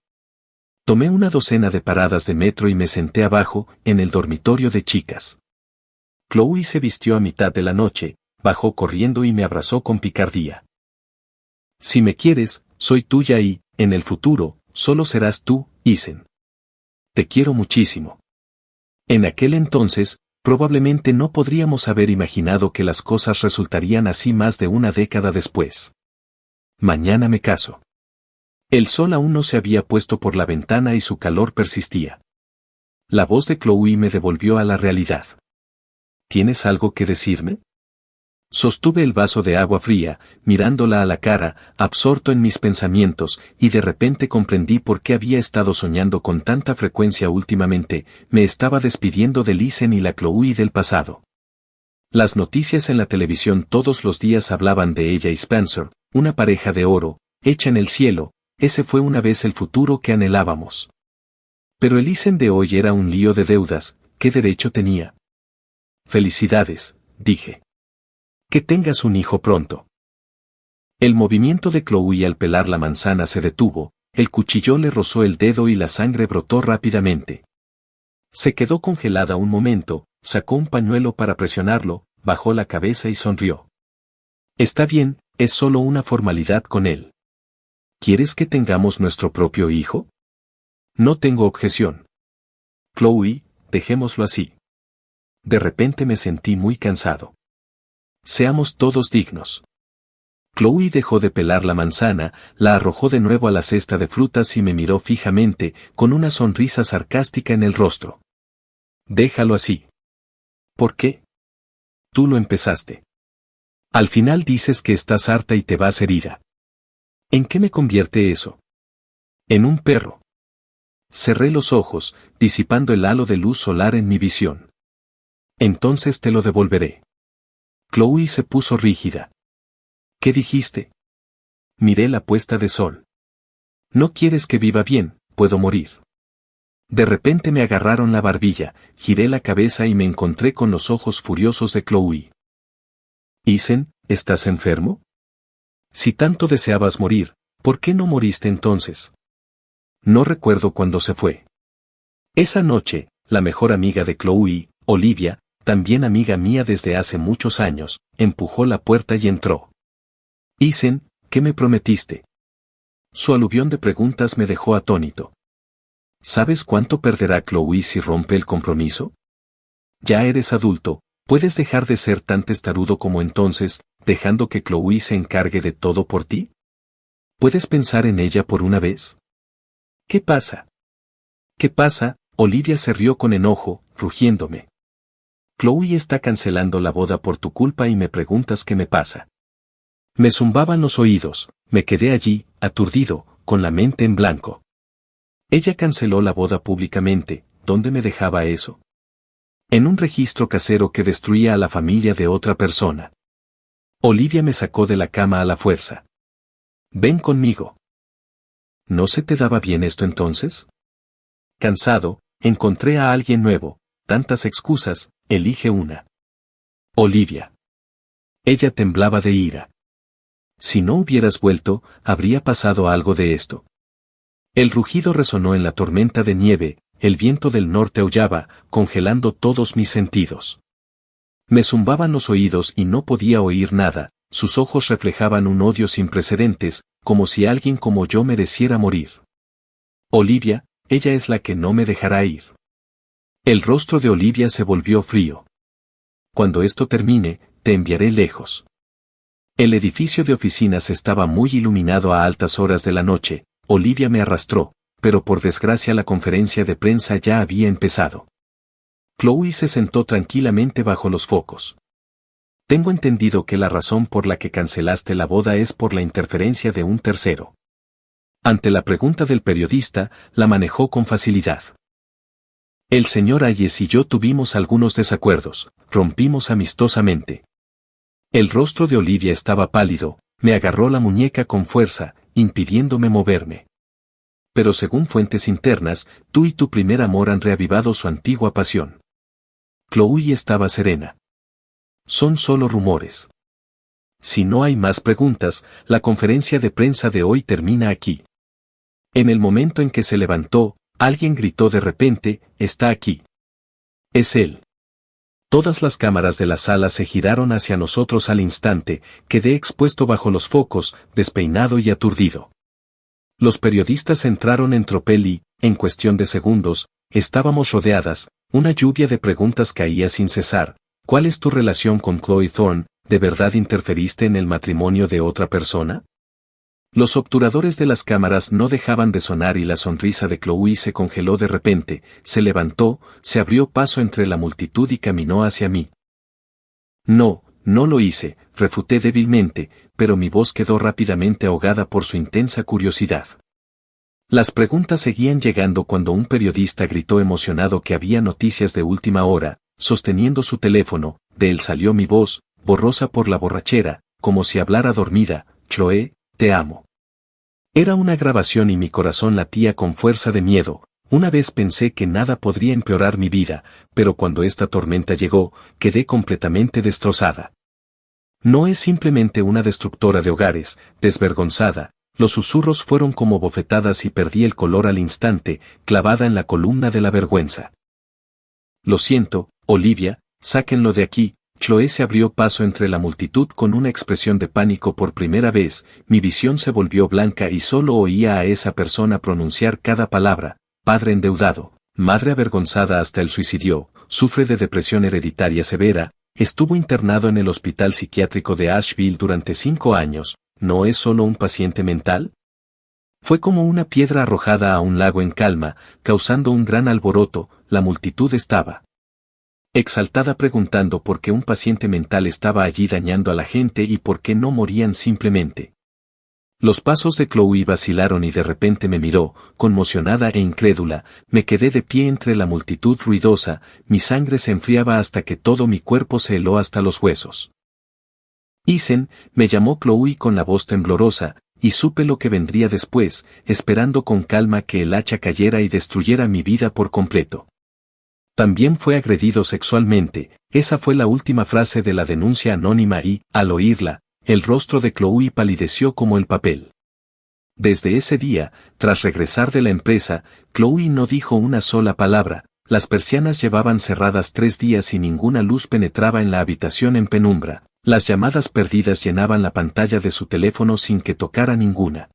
Tomé una docena de paradas de metro y me senté abajo, en el dormitorio de chicas. Chloe se vistió a mitad de la noche, bajó corriendo y me abrazó con picardía. Si me quieres, soy tuya y, en el futuro, solo serás tú, Ethan. Te quiero muchísimo. En aquel entonces, probablemente no podríamos haber imaginado que las cosas resultarían así más de una década después. Mañana me caso. El sol aún no se había puesto por la ventana y su calor persistía. La voz de Chloe me devolvió a la realidad. ¿Tienes algo que decirme? Sostuve el vaso de agua fría, mirándola a la cara, absorto en mis pensamientos, y de repente comprendí por qué había estado soñando con tanta frecuencia últimamente. Me estaba despidiendo de Lisen y la Chloe del pasado. Las noticias en la televisión todos los días hablaban de ella y Spencer, una pareja de oro, hecha en el cielo. Ese fue una vez el futuro que anhelábamos. Pero el Lisen de hoy era un lío de deudas. ¿Qué derecho tenía? Felicidades, dije. Que tengas un hijo pronto. El movimiento de Chloe al pelar la manzana se detuvo, el cuchillo le rozó el dedo y la sangre brotó rápidamente. Se quedó congelada un momento, sacó un pañuelo para presionarlo, bajó la cabeza y sonrió. Está bien, es solo una formalidad con él. ¿Quieres que tengamos nuestro propio hijo? No tengo objeción. Chloe, dejémoslo así. De repente me sentí muy cansado. Seamos todos dignos. Chloe dejó de pelar la manzana, la arrojó de nuevo a la cesta de frutas y me miró fijamente, con una sonrisa sarcástica en el rostro. Déjalo así. ¿Por qué? Tú lo empezaste. Al final dices que estás harta y te vas herida. ¿En qué me convierte eso? En un perro. Cerré los ojos, disipando el halo de luz solar en mi visión. Entonces te lo devolveré. Chloe se puso rígida. ¿Qué dijiste? Miré la puesta de sol. No quieres que viva bien, puedo morir. De repente me agarraron la barbilla, giré la cabeza y me encontré con los ojos furiosos de Chloe. Isen, ¿estás enfermo? Si tanto deseabas morir, ¿por qué no moriste entonces? No recuerdo cuándo se fue. Esa noche, la mejor amiga de Chloe, Olivia, también amiga mía desde hace muchos años, empujó la puerta y entró. Isen, ¿qué me prometiste? Su aluvión de preguntas me dejó atónito. ¿Sabes cuánto perderá Chloe si rompe el compromiso? Ya eres adulto, ¿puedes dejar de ser tan testarudo como entonces, dejando que Chloe se encargue de todo por ti? ¿Puedes pensar en ella por una vez? ¿Qué pasa? ¿Qué pasa? Olivia se rió con enojo, rugiéndome. Chloe está cancelando la boda por tu culpa y me preguntas qué me pasa. Me zumbaban los oídos, me quedé allí, aturdido, con la mente en blanco. Ella canceló la boda públicamente, ¿dónde me dejaba eso? En un registro casero que destruía a la familia de otra persona. Olivia me sacó de la cama a la fuerza. Ven conmigo. ¿No se te daba bien esto entonces? Cansado, encontré a alguien nuevo, tantas excusas, elige una. Olivia. Ella temblaba de ira. Si no hubieras vuelto, habría pasado algo de esto. El rugido resonó en la tormenta de nieve, el viento del norte aullaba, congelando todos mis sentidos. Me zumbaban los oídos y no podía oír nada, sus ojos reflejaban un odio sin precedentes, como si alguien como yo mereciera morir. Olivia, ella es la que no me dejará ir. El rostro de Olivia se volvió frío. Cuando esto termine, te enviaré lejos. El edificio de oficinas estaba muy iluminado a altas horas de la noche. Olivia me arrastró, pero por desgracia la conferencia de prensa ya había empezado. Chloe se sentó tranquilamente bajo los focos. Tengo entendido que la razón por la que cancelaste la boda es por la interferencia de un tercero. Ante la pregunta del periodista, la manejó con facilidad. El señor Ayes y yo tuvimos algunos desacuerdos, rompimos amistosamente. El rostro de Olivia estaba pálido, me agarró la muñeca con fuerza, impidiéndome moverme. Pero según fuentes internas, tú y tu primer amor han reavivado su antigua pasión. Chloe estaba serena. Son solo rumores. Si no hay más preguntas, la conferencia de prensa de hoy termina aquí. En el momento en que se levantó, alguien gritó de repente, está aquí. Es él. Todas las cámaras de la sala se giraron hacia nosotros al instante, quedé expuesto bajo los focos, despeinado y aturdido. Los periodistas entraron en tropel y, en cuestión de segundos, estábamos rodeadas, una lluvia de preguntas caía sin cesar. ¿Cuál es tu relación con Chloe Thorne? ¿De verdad interferiste en el matrimonio de otra persona? Los obturadores de las cámaras no dejaban de sonar y la sonrisa de Chloe se congeló de repente, se levantó, se abrió paso entre la multitud y caminó hacia mí. No, no lo hice, refuté débilmente, pero mi voz quedó rápidamente ahogada por su intensa curiosidad. Las preguntas seguían llegando cuando un periodista gritó emocionado que había noticias de última hora. Sosteniendo su teléfono, de él salió mi voz, borrosa por la borrachera, como si hablara dormida: Chloe, te amo. Era una grabación y mi corazón latía con fuerza de miedo. Una vez pensé que nada podría empeorar mi vida, pero cuando esta tormenta llegó, quedé completamente destrozada. No es simplemente una destructora de hogares, desvergonzada. Los susurros fueron como bofetadas y perdí el color al instante, clavada en la columna de la vergüenza. Lo siento, Olivia, sáquenlo de aquí. Chloe se abrió paso entre la multitud con una expresión de pánico por primera vez. Mi visión se volvió blanca y solo oía a esa persona pronunciar cada palabra: padre endeudado, madre avergonzada hasta el suicidio, sufre de depresión hereditaria severa, estuvo internado en el hospital psiquiátrico de Asheville durante 5 años, ¿no es solo un paciente mental? Fue como una piedra arrojada a un lago en calma, causando un gran alboroto. La multitud estaba exaltada preguntando por qué un paciente mental estaba allí dañando a la gente y por qué no morían simplemente. Los pasos de Chloe vacilaron y de repente me miró, conmocionada e incrédula. Me quedé de pie entre la multitud ruidosa, mi sangre se enfriaba hasta que todo mi cuerpo se heló hasta los huesos. Ethan, me llamó Chloe con la voz temblorosa, y supe lo que vendría después, esperando con calma que el hacha cayera y destruyera mi vida por completo. También fue agredido sexualmente. Esa fue la última frase de la denuncia anónima y, al oírla, el rostro de Chloe palideció como el papel. Desde ese día, tras regresar de la empresa, Chloe no dijo una sola palabra. Las persianas llevaban cerradas 3 días y ninguna luz penetraba en la habitación en penumbra. Las llamadas perdidas llenaban la pantalla de su teléfono sin que tocara ninguna.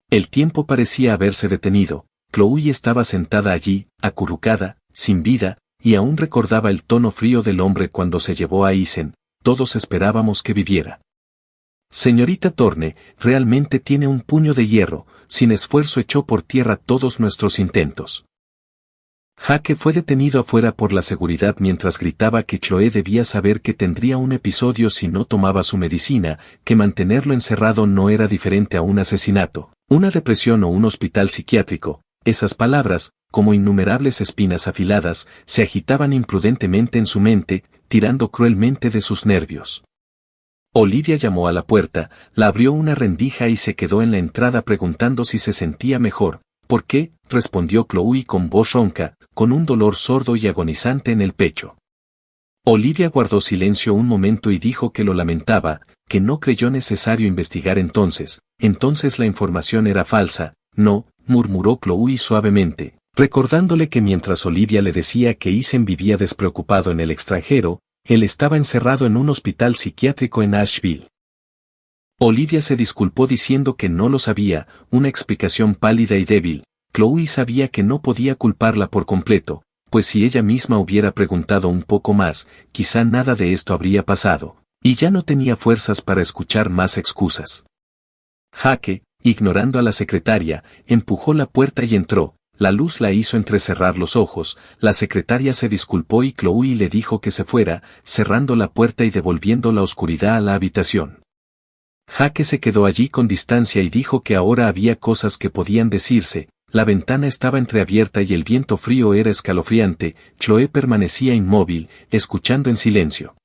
El tiempo parecía haberse detenido. Chloe estaba sentada allí, acurrucada, sin vida, y aún recordaba el tono frío del hombre cuando se llevó a Ethan. Todos esperábamos que viviera. Señorita Thorne, realmente tiene un puño de hierro. Sin esfuerzo echó por tierra todos nuestros intentos. Jake fue detenido afuera por la seguridad mientras gritaba que Chloe debía saber que tendría un episodio si no tomaba su medicina, que mantenerlo encerrado no era diferente a un asesinato, una depresión o un hospital psiquiátrico. Esas palabras, como innumerables espinas afiladas, se agitaban imprudentemente en su mente, tirando cruelmente de sus nervios. Olivia llamó a la puerta, la abrió una rendija y se quedó en la entrada preguntando si se sentía mejor. ¿Por qué?, respondió Chloe con voz ronca, con un dolor sordo y agonizante en el pecho. Olivia guardó silencio un momento y dijo que lo lamentaba, que no creyó necesario investigar entonces la información era falsa. No, murmuró Chloe suavemente, recordándole que mientras Olivia le decía que Ethan vivía despreocupado en el extranjero, él estaba encerrado en un hospital psiquiátrico en Asheville. Olivia se disculpó diciendo que no lo sabía, una explicación pálida y débil. Chloe sabía que no podía culparla por completo, pues si ella misma hubiera preguntado un poco más, quizá nada de esto habría pasado, y ya no tenía fuerzas para escuchar más excusas. Jake, ignorando a la secretaria, empujó la puerta y entró. La luz la hizo entrecerrar los ojos. La secretaria se disculpó y Chloe le dijo que se fuera, cerrando la puerta y devolviendo la oscuridad a la habitación. Jake se quedó allí con distancia y dijo que ahora había cosas que podían decirse. La ventana estaba entreabierta y el viento frío era escalofriante. Chloe permanecía inmóvil, escuchando en silencio.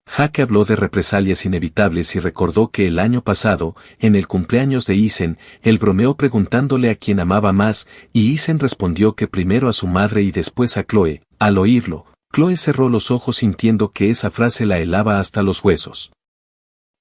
Jake habló de represalias inevitables y recordó que el año pasado, en el cumpleaños de Ethan, él bromeó preguntándole a quién amaba más, y Ethan respondió que primero a su madre y después a Chloe. Al oírlo, Chloe cerró los ojos sintiendo que esa frase la helaba hasta los huesos.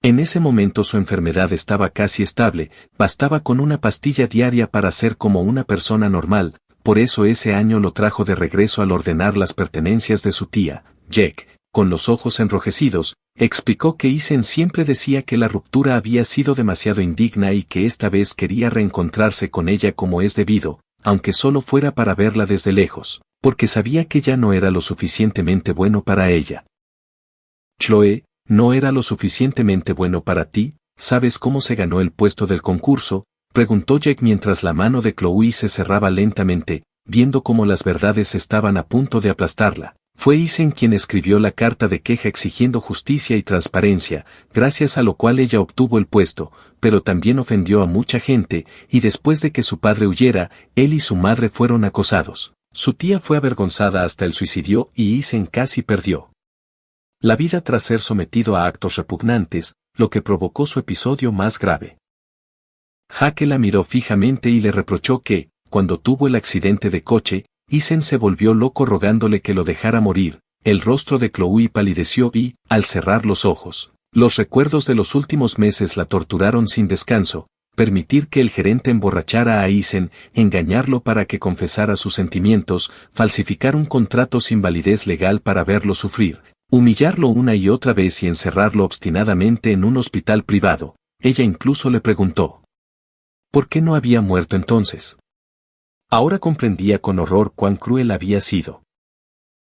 En ese momento su enfermedad estaba casi estable, bastaba con una pastilla diaria para ser como una persona normal. Por eso ese año lo trajo de regreso al ordenar las pertenencias de su tía. Jack, con los ojos enrojecidos, explicó que Ethan siempre decía que la ruptura había sido demasiado indigna y que esta vez quería reencontrarse con ella como es debido, aunque solo fuera para verla desde lejos, porque sabía que ya no era lo suficientemente bueno para ella. Chloe, ¿no era lo suficientemente bueno para ti? ¿Sabes cómo se ganó el puesto del concurso?, preguntó Jack mientras la mano de Chloe se cerraba lentamente, viendo cómo las verdades estaban a punto de aplastarla. Fue Isen quien escribió la carta de queja exigiendo justicia y transparencia, gracias a lo cual ella obtuvo el puesto, pero también ofendió a mucha gente, y después de que su padre huyera, él y su madre fueron acosados. Su tía fue avergonzada hasta el suicidio y Isen casi perdió la vida tras ser sometido a actos repugnantes, lo que provocó su episodio más grave. Jake la miró fijamente y le reprochó que, cuando tuvo el accidente de coche, Isen se volvió loco rogándole que lo dejara morir. El rostro de Chloe palideció y, al cerrar los ojos, los recuerdos de los últimos meses la torturaron sin descanso. Permitir que el gerente emborrachara a Isen, engañarlo para que confesara sus sentimientos, falsificar un contrato sin validez legal para verlo sufrir, humillarlo una y otra vez y encerrarlo obstinadamente en un hospital privado. Ella incluso le preguntó ¿por qué no había muerto entonces? Ahora comprendía con horror cuán cruel había sido.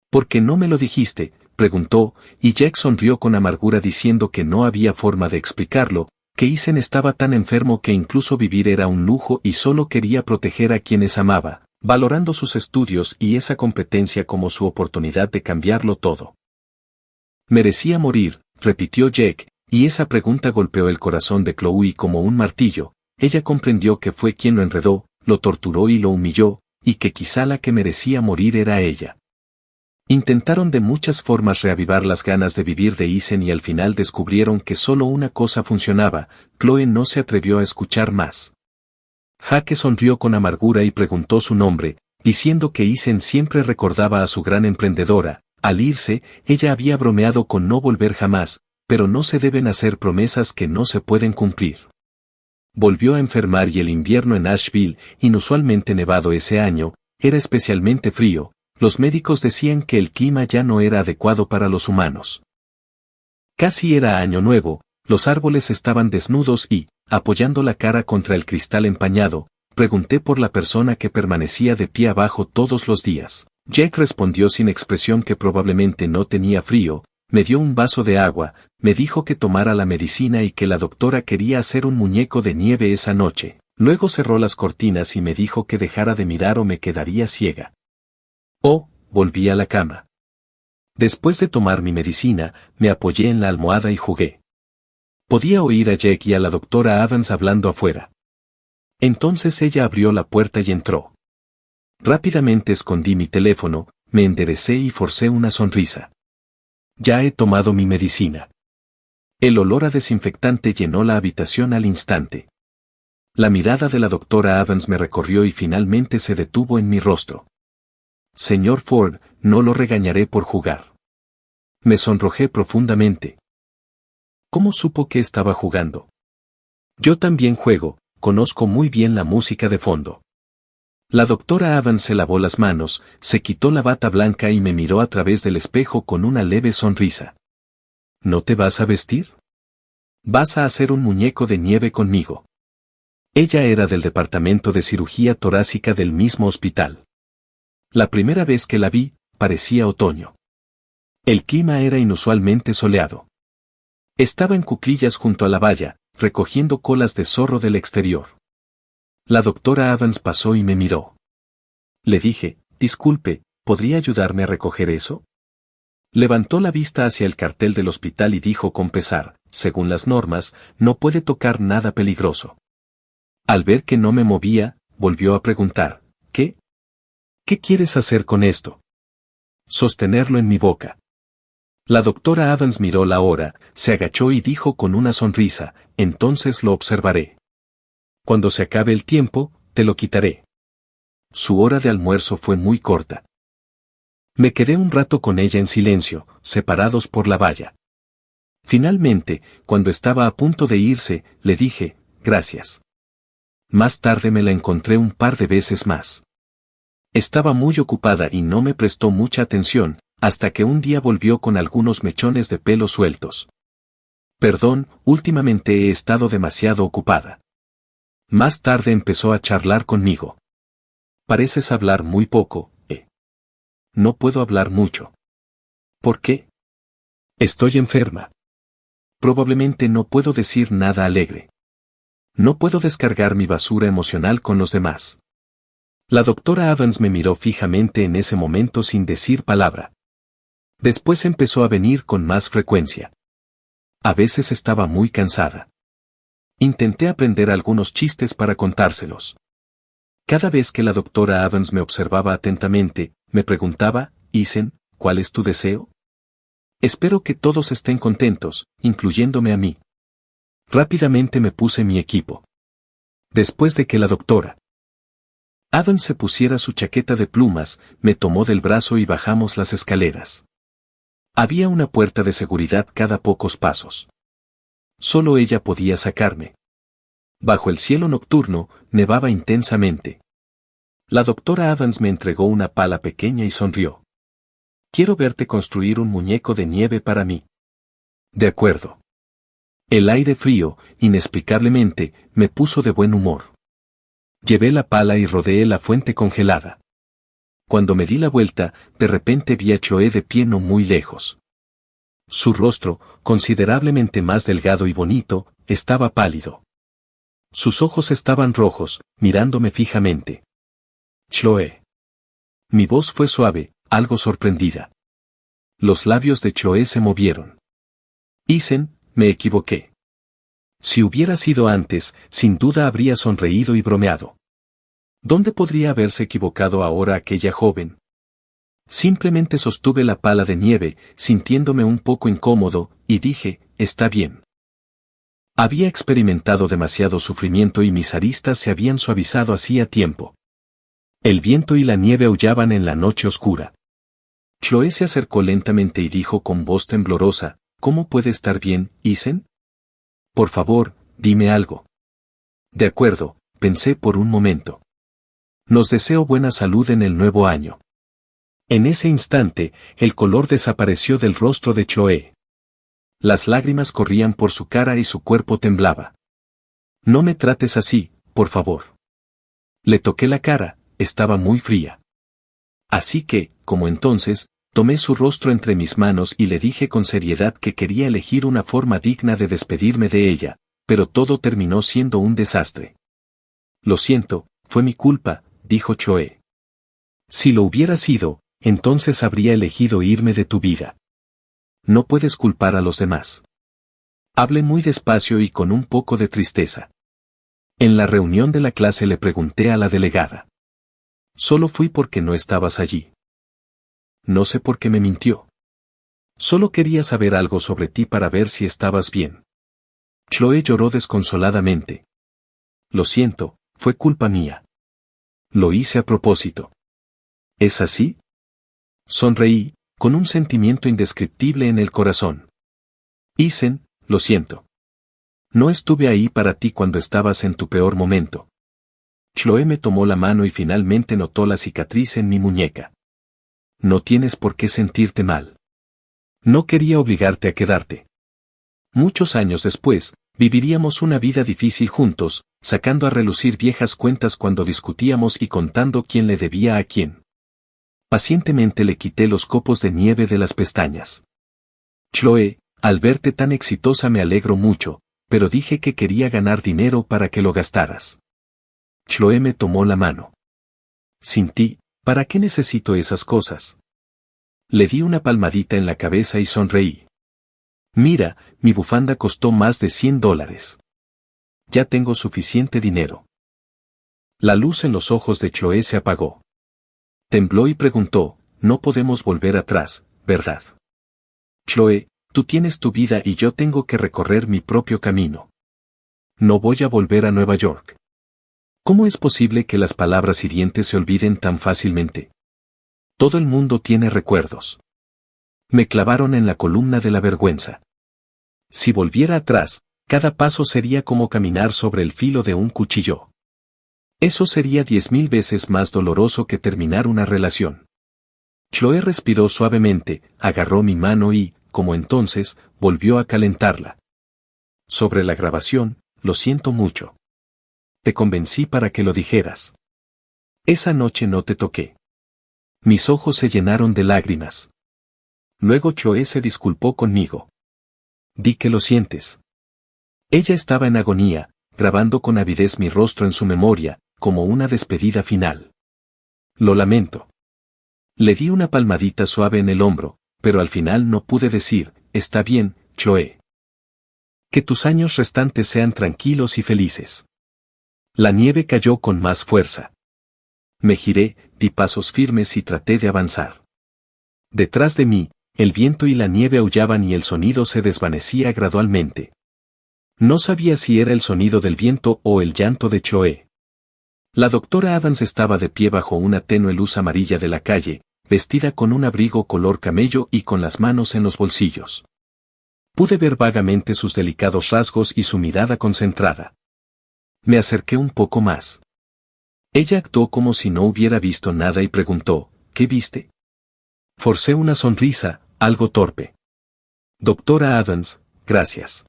¿Por qué no me lo dijiste?, preguntó, y Jack sonrió con amargura diciendo que no había forma de explicarlo, que Isen estaba tan enfermo que incluso vivir era un lujo y solo quería proteger a quienes amaba, valorando sus estudios y esa competencia como su oportunidad de cambiarlo todo. Merecía morir, repitió Jack, y esa pregunta golpeó el corazón de Chloe como un martillo. Ella comprendió que fue quien lo enredó, lo torturó y lo humilló, y que quizá la que merecía morir era ella. Intentaron de muchas formas reavivar las ganas de vivir de Isen y al final descubrieron que solo una cosa funcionaba. Chloe no se atrevió a escuchar más. Jake sonrió con amargura y preguntó su nombre, diciendo que Isen siempre recordaba a su gran emprendedora. Al irse, ella había bromeado con no volver jamás, pero no se deben hacer promesas que no se pueden cumplir. Volvió a enfermar y el invierno en Asheville, inusualmente nevado ese año, era especialmente frío. Los médicos decían que el clima ya no era adecuado para los humanos. Casi era año nuevo, los árboles estaban desnudos y, apoyando la cara contra el cristal empañado, pregunté por la persona que permanecía de pie abajo todos los días. Jack respondió sin expresión que probablemente no tenía frío, me dio un vaso de agua, me dijo que tomara la medicina y que la doctora quería hacer un muñeco de nieve esa noche. Luego cerró las cortinas y me dijo que dejara de mirar o me quedaría ciega. Volví a la cama. Después de tomar mi medicina, me apoyé en la almohada y jugué. Podía oír a Jack y a la doctora Adams hablando afuera. Entonces ella abrió la puerta y entró. Rápidamente escondí mi teléfono, me enderecé y forcé una sonrisa. Ya he tomado mi medicina. El olor a desinfectante llenó la habitación al instante. La mirada de la doctora Adams me recorrió y finalmente se detuvo en mi rostro. Señor Ford, no lo regañaré por jugar. Me sonrojé profundamente. ¿Cómo supo que estaba jugando? Yo también juego, conozco muy bien la música de fondo. La doctora Adams se lavó las manos, se quitó la bata blanca y me miró a través del espejo con una leve sonrisa. ¿No te vas a vestir? Vas a hacer un muñeco de nieve conmigo. Ella era del departamento de cirugía torácica del mismo hospital. La primera vez que la vi, parecía otoño. El clima era inusualmente soleado. Estaba en cuclillas junto a la valla, recogiendo colas de zorro del exterior. La doctora Adams pasó y me miró. Le dije, disculpe, ¿podría ayudarme a recoger eso? Levantó la vista hacia el cartel del hospital y dijo con pesar, según las normas, no puede tocar nada peligroso. Al ver que no me movía, volvió a preguntar, ¿qué? ¿Qué quieres hacer con esto? Sostenerlo en mi boca. La doctora Adams miró la hora, se agachó y dijo con una sonrisa, entonces lo observaré. Cuando se acabe el tiempo, te lo quitaré. Su hora de almuerzo fue muy corta. Me quedé un rato con ella en silencio, separados por la valla. Finalmente, cuando estaba a punto de irse, le dije, gracias. Más tarde me la encontré un par de veces más. Estaba muy ocupada y no me prestó mucha atención, hasta que un día volvió con algunos mechones de pelo sueltos. Perdón, últimamente he estado demasiado ocupada. Más tarde empezó a charlar conmigo. Pareces hablar muy poco, ¿eh? No puedo hablar mucho. ¿Por qué? Estoy enferma. Probablemente no puedo decir nada alegre. No puedo descargar mi basura emocional con los demás. La doctora Adams me miró fijamente en ese momento sin decir palabra. Después empezó a venir con más frecuencia. A veces estaba muy cansada. Intenté aprender algunos chistes para contárselos. Cada vez que la doctora Adams me observaba atentamente, me preguntaba, Isen, ¿cuál es tu deseo? Espero que todos estén contentos, incluyéndome a mí. Rápidamente me puse mi equipo. Después de que la doctora Adams se pusiera su chaqueta de plumas, me tomó del brazo y bajamos las escaleras. Había una puerta de seguridad cada pocos pasos. Solo ella podía sacarme. Bajo el cielo nocturno, nevaba intensamente. La doctora Adams me entregó una pala pequeña y sonrió. Quiero verte construir un muñeco de nieve para mí. De acuerdo. El aire frío, inexplicablemente, me puso de buen humor. Llevé la pala y rodeé la fuente congelada. Cuando me di la vuelta, de repente vi a Chloe de pie no muy lejos. Su rostro, considerablemente más delgado y bonito, estaba pálido. Sus ojos estaban rojos, mirándome fijamente. Chloe. Mi voz fue suave, algo sorprendida. Los labios de Chloe se movieron. Isen, me equivoqué. Si hubiera sido antes, sin duda habría sonreído y bromeado. ¿Dónde podría haberse equivocado ahora aquella joven? Simplemente sostuve la pala de nieve, sintiéndome un poco incómodo, y dije, está bien. Había experimentado demasiado sufrimiento y mis aristas se habían suavizado hacía tiempo. El viento y la nieve aullaban en la noche oscura. Chloe se acercó lentamente y dijo con voz temblorosa, ¿cómo puede estar bien, Isen? Por favor, dime algo. De acuerdo, pensé por un momento. Nos deseo buena salud en el nuevo año. En ese instante, el color desapareció del rostro de Chloe. Las lágrimas corrían por su cara y su cuerpo temblaba. No me trates así, por favor. Le toqué la cara, estaba muy fría. Así que, como entonces, tomé su rostro entre mis manos y le dije con seriedad que quería elegir una forma digna de despedirme de ella, pero todo terminó siendo un desastre. Lo siento, fue mi culpa, dijo Chloe. Si lo hubiera sido, entonces habría elegido irme de tu vida. No puedes culpar a los demás. Hablé muy despacio y con un poco de tristeza. En la reunión de la clase le pregunté a la delegada. Solo fui porque no estabas allí. No sé por qué me mintió. Solo quería saber algo sobre ti para ver si estabas bien. Chloe lloró desconsoladamente. Lo siento, fue culpa mía. Lo hice a propósito. ¿Es así? Sonreí, con un sentimiento indescriptible en el corazón. Isen, lo siento. No estuve ahí para ti cuando estabas en tu peor momento. Chloe me tomó la mano y finalmente notó la cicatriz en mi muñeca. No tienes por qué sentirte mal. No quería obligarte a quedarte. Muchos años después, viviríamos una vida difícil juntos, sacando a relucir viejas cuentas cuando discutíamos y contando quién le debía a quién. Pacientemente le quité los copos de nieve de las pestañas. Chloe, al verte tan exitosa me alegro mucho, pero dije que quería ganar dinero para que lo gastaras. Chloe me tomó la mano. Sin ti, ¿para qué necesito esas cosas? Le di una palmadita en la cabeza y sonreí. Mira, mi bufanda costó más de $100. Ya tengo suficiente dinero. La luz en los ojos de Chloe se apagó. Tembló y preguntó, no podemos volver atrás, ¿verdad? Chloe, tú tienes tu vida y yo tengo que recorrer mi propio camino. No voy a volver a Nueva York. ¿Cómo es posible que las palabras hirientes se olviden tan fácilmente? Todo el mundo tiene recuerdos. Me clavaron en la columna de la vergüenza. Si volviera atrás, cada paso sería como caminar sobre el filo de un cuchillo. Eso sería 10.000 veces más doloroso que terminar una relación. Chloe respiró suavemente, agarró mi mano y, como entonces, volvió a calentarla. Sobre la grabación, lo siento mucho. Te convencí para que lo dijeras. Esa noche no te toqué. Mis ojos se llenaron de lágrimas. Luego Chloe se disculpó conmigo. Di que lo sientes. Ella estaba en agonía, grabando con avidez mi rostro en su memoria, como una despedida final. Lo lamento. Le di una palmadita suave en el hombro, pero al final no pude decir, está bien, Chloe. Que tus años restantes sean tranquilos y felices. La nieve cayó con más fuerza. Me giré, di pasos firmes y traté de avanzar. Detrás de mí, el viento y la nieve aullaban y el sonido se desvanecía gradualmente. No sabía si era el sonido del viento o el llanto de Chloe. La doctora Adams estaba de pie bajo una tenue luz amarilla de la calle, vestida con un abrigo color camello y con las manos en los bolsillos. Pude ver vagamente sus delicados rasgos y su mirada concentrada. Me acerqué un poco más. Ella actuó como si no hubiera visto nada y preguntó, ¿qué viste? Forcé una sonrisa, algo torpe. Doctora Adams, gracias.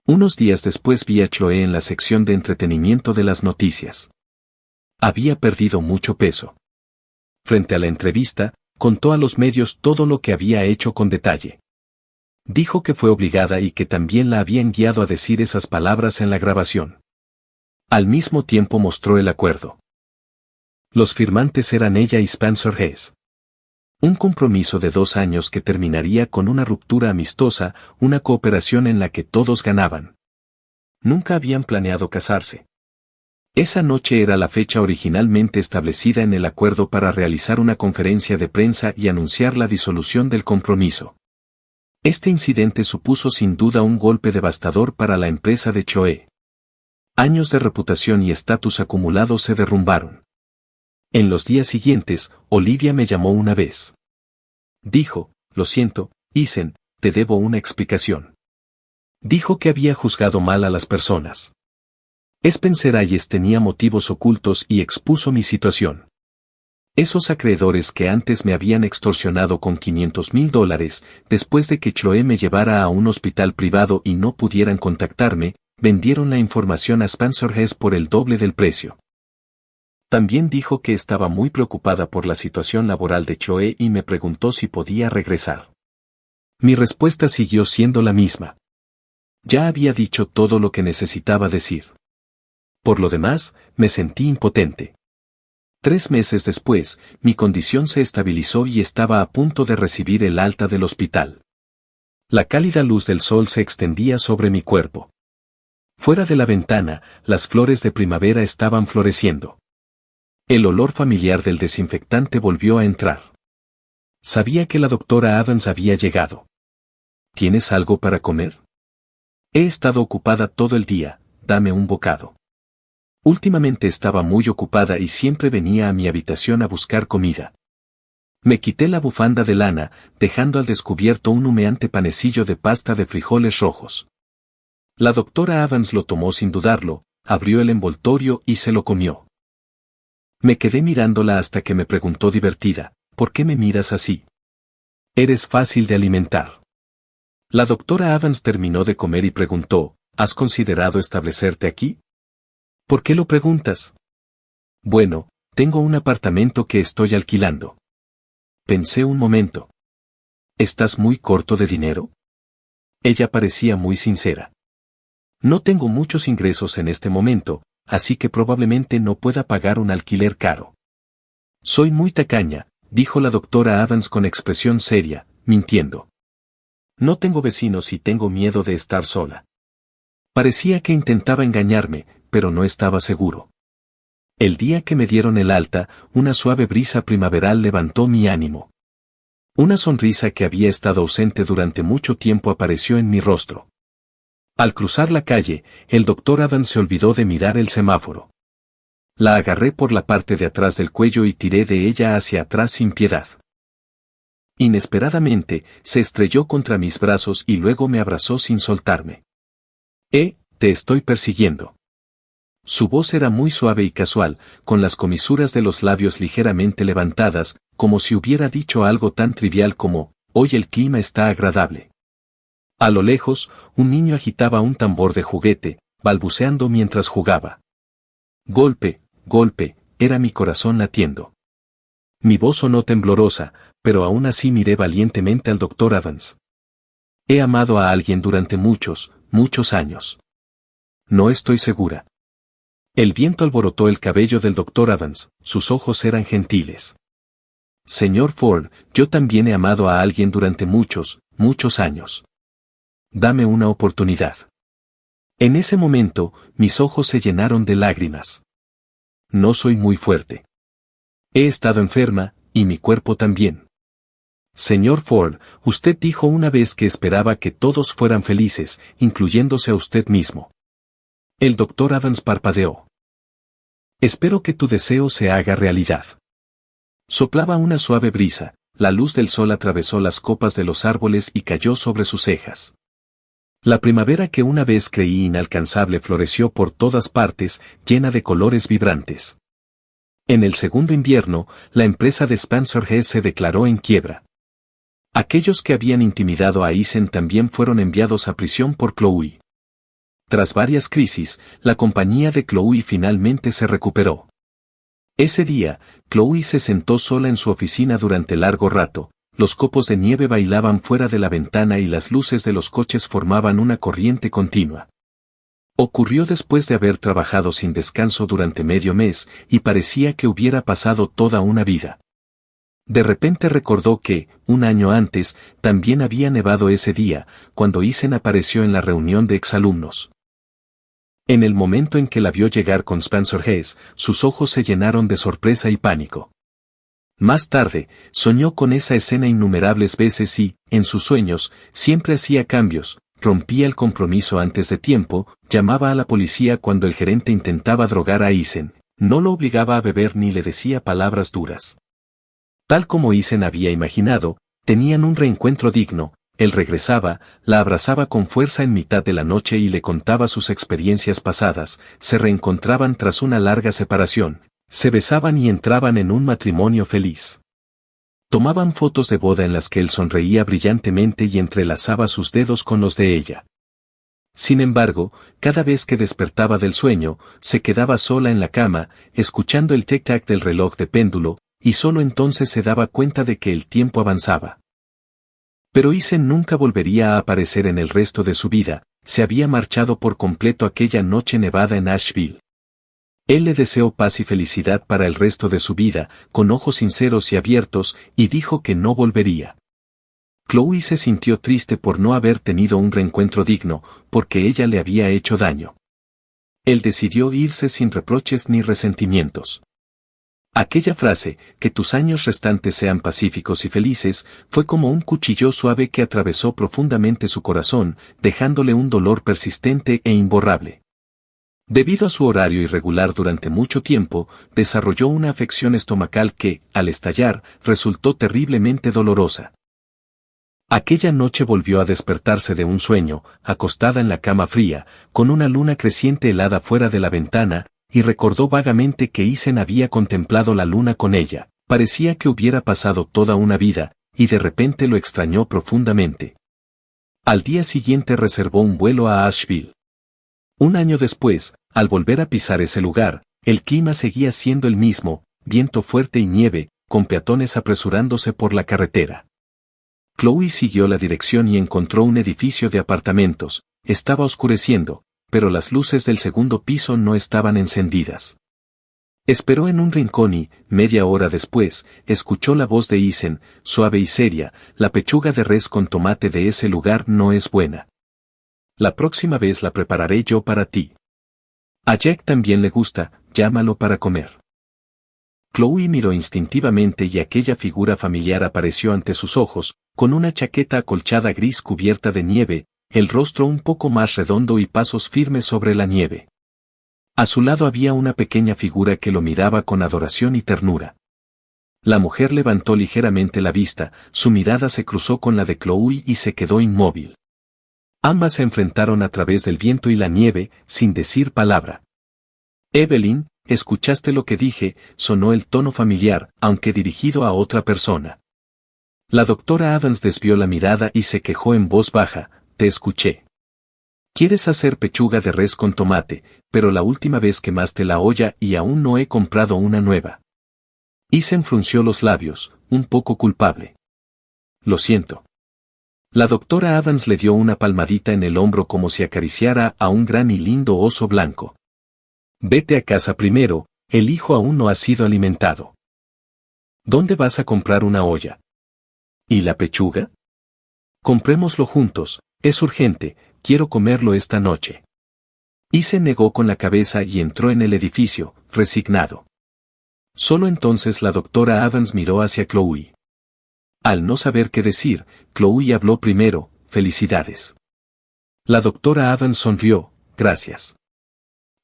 Unos días después vi a Chloe en la sección de entretenimiento de las noticias. Había perdido mucho peso. Frente a la entrevista, contó a los medios todo lo que había hecho con detalle. Dijo que fue obligada y que también la habían guiado a decir esas palabras en la grabación. Al mismo tiempo mostró el acuerdo. Los firmantes eran ella y Spencer Hess. Un compromiso de 2 años que terminaría con una ruptura amistosa, una cooperación en la que todos ganaban. Nunca habían planeado casarse. Esa noche era la fecha originalmente establecida en el acuerdo para realizar una conferencia de prensa y anunciar la disolución del compromiso. Este incidente supuso sin duda un golpe devastador para la empresa de Chloe. Años de reputación y estatus acumulados se derrumbaron. En los días siguientes, Olivia me llamó una vez. Dijo, lo siento, Isen, te debo una explicación. Dijo que había juzgado mal a las personas. Spencer Hayes tenía motivos ocultos y expuso mi situación. Esos acreedores que antes me habían extorsionado con $500,000, después de que Chloe me llevara a un hospital privado y no pudieran contactarme, vendieron la información a Spencer Hess por el doble del precio. También dijo que estaba muy preocupada por la situación laboral de Chloe y me preguntó si podía regresar. Mi respuesta siguió siendo la misma. Ya había dicho todo lo que necesitaba decir. Por lo demás, me sentí impotente. 3 meses después, mi condición se estabilizó y estaba a punto de recibir el alta del hospital. La cálida luz del sol se extendía sobre mi cuerpo. Fuera de la ventana, las flores de primavera estaban floreciendo. El olor familiar del desinfectante volvió a entrar. Sabía que la doctora Adams había llegado. ¿Tienes algo para comer? He estado ocupada todo el día, dame un bocado. Últimamente estaba muy ocupada y siempre venía a mi habitación a buscar comida. Me quité la bufanda de lana, dejando al descubierto un humeante panecillo de pasta de frijoles rojos. La doctora Adams lo tomó sin dudarlo, abrió el envoltorio y se lo comió. Me quedé mirándola hasta que me preguntó divertida, ¿por qué me miras así? Eres fácil de alimentar. La doctora Adams terminó de comer y preguntó, ¿has considerado establecerte aquí? ¿Por qué lo preguntas? Bueno, tengo un apartamento que estoy alquilando. Pensé un momento. ¿Estás muy corto de dinero? Ella parecía muy sincera. No tengo muchos ingresos en este momento, así que probablemente no pueda pagar un alquiler caro. Soy muy tacaña, dijo la doctora Adams con expresión seria, mintiendo. No tengo vecinos y tengo miedo de estar sola. Parecía que intentaba engañarme, pero no estaba seguro. El día que me dieron el alta, una suave brisa primaveral levantó mi ánimo. Una sonrisa que había estado ausente durante mucho tiempo apareció en mi rostro. Al cruzar la calle, el doctor Adams se olvidó de mirar el semáforo. La agarré por la parte de atrás del cuello y tiré de ella hacia atrás sin piedad. Inesperadamente, se estrelló contra mis brazos y luego me abrazó sin soltarme. Te estoy persiguiendo. Su voz era muy suave y casual, con las comisuras de los labios ligeramente levantadas, como si hubiera dicho algo tan trivial como, hoy el clima está agradable. A lo lejos, un niño agitaba un tambor de juguete, balbuceando mientras jugaba. Golpe, golpe, era mi corazón latiendo. Mi voz sonó temblorosa, pero aún así miré valientemente al doctor Adams. He amado a alguien durante muchos, muchos años. No estoy segura. El viento alborotó el cabello del doctor Adams, sus ojos eran gentiles. Señor Ford, yo también he amado a alguien durante muchos, muchos años. Dame una oportunidad. En ese momento, mis ojos se llenaron de lágrimas. No soy muy fuerte. He estado enferma, y mi cuerpo también. Señor Ford, usted dijo una vez que esperaba que todos fueran felices, incluyéndose a usted mismo. El doctor Adams parpadeó. Espero que tu deseo se haga realidad. Soplaba una suave brisa, la luz del sol atravesó las copas de los árboles y cayó sobre sus cejas. La primavera que una vez creí inalcanzable floreció por todas partes, llena de colores vibrantes. En el segundo invierno, la empresa de Spencer Hess se declaró en quiebra. Aquellos que habían intimidado a Eisen también fueron enviados a prisión por Chloe. Tras varias crisis, la compañía de Chloe finalmente se recuperó. Ese día, Chloe se sentó sola en su oficina durante largo rato, los copos de nieve bailaban fuera de la ventana y las luces de los coches formaban una corriente continua. Ocurrió después de haber trabajado sin descanso durante medio mes, y parecía que hubiera pasado toda una vida. De repente recordó que, un año antes, también había nevado ese día, cuando Eisen apareció en la reunión de exalumnos. En el momento en que la vio llegar con Spencer Hess, sus ojos se llenaron de sorpresa y pánico. Más tarde, soñó con esa escena innumerables veces y, en sus sueños, siempre hacía cambios, rompía el compromiso antes de tiempo, llamaba a la policía cuando el gerente intentaba drogar a Eisen, no lo obligaba a beber ni le decía palabras duras. Tal como Eisen había imaginado, tenían un reencuentro digno, él regresaba, la abrazaba con fuerza en mitad de la noche y le contaba sus experiencias pasadas, se reencontraban tras una larga separación, se besaban y entraban en un matrimonio feliz. Tomaban fotos de boda en las que él sonreía brillantemente y entrelazaba sus dedos con los de ella. Sin embargo, cada vez que despertaba del sueño, se quedaba sola en la cama, escuchando el tic-tac del reloj de péndulo, y solo entonces se daba cuenta de que el tiempo avanzaba. Pero Eisen nunca volvería a aparecer en el resto de su vida, se había marchado por completo aquella noche nevada en Asheville. Él le deseó paz y felicidad para el resto de su vida, con ojos sinceros y abiertos, y dijo que no volvería. Chloe se sintió triste por no haber tenido un reencuentro digno, porque ella le había hecho daño. Él decidió irse sin reproches ni resentimientos. Aquella frase, que tus años restantes sean pacíficos y felices, fue como un cuchillo suave que atravesó profundamente su corazón, dejándole un dolor persistente e imborrable. Debido a su horario irregular durante mucho tiempo, desarrolló una afección estomacal que, al estallar, resultó terriblemente dolorosa. Aquella noche volvió a despertarse de un sueño, acostada en la cama fría, con una luna creciente helada fuera de la ventana, y recordó vagamente que Eisen había contemplado la luna con ella, parecía que hubiera pasado toda una vida, y de repente lo extrañó profundamente. Al día siguiente reservó un vuelo a Asheville. Un año después, al volver a pisar ese lugar, el clima seguía siendo el mismo, viento fuerte y nieve, con peatones apresurándose por la carretera. Chloe siguió la dirección y encontró un edificio de apartamentos, estaba oscureciendo, pero las luces del segundo piso no estaban encendidas. Esperó en un rincón y, media hora después, escuchó la voz de Eisen, suave y seria, la pechuga de res con tomate de ese lugar no es buena. La próxima vez la prepararé yo para ti. A Jack también le gusta, llámalo para comer. Chloe miró instintivamente y aquella figura familiar apareció ante sus ojos, con una chaqueta acolchada gris cubierta de nieve, el rostro un poco más redondo y pasos firmes sobre la nieve. A su lado había una pequeña figura que lo miraba con adoración y ternura. La mujer levantó ligeramente la vista, su mirada se cruzó con la de Chloe y se quedó inmóvil. Ambas se enfrentaron a través del viento y la nieve, sin decir palabra. Evelyn, ¿escuchaste lo que dije?, sonó el tono familiar, aunque dirigido a otra persona. La doctora Adams desvió la mirada y se quejó en voz baja, te escuché. Quieres hacer pechuga de res con tomate, pero la última vez quemaste la olla y aún no he comprado una nueva. Eisen frunció los labios, un poco culpable. Lo siento. La doctora Adams le dio una palmadita en el hombro como si acariciara a un gran y lindo oso blanco. Vete a casa primero, el hijo aún no ha sido alimentado. ¿Dónde vas a comprar una olla? ¿Y la pechuga? Comprémoslo juntos, es urgente, quiero comerlo esta noche. Y se negó con la cabeza y entró en el edificio, resignado. Solo entonces la doctora Adams miró hacia Chloe. Al no saber qué decir, Chloe habló primero, felicidades. La doctora Adams sonrió, gracias.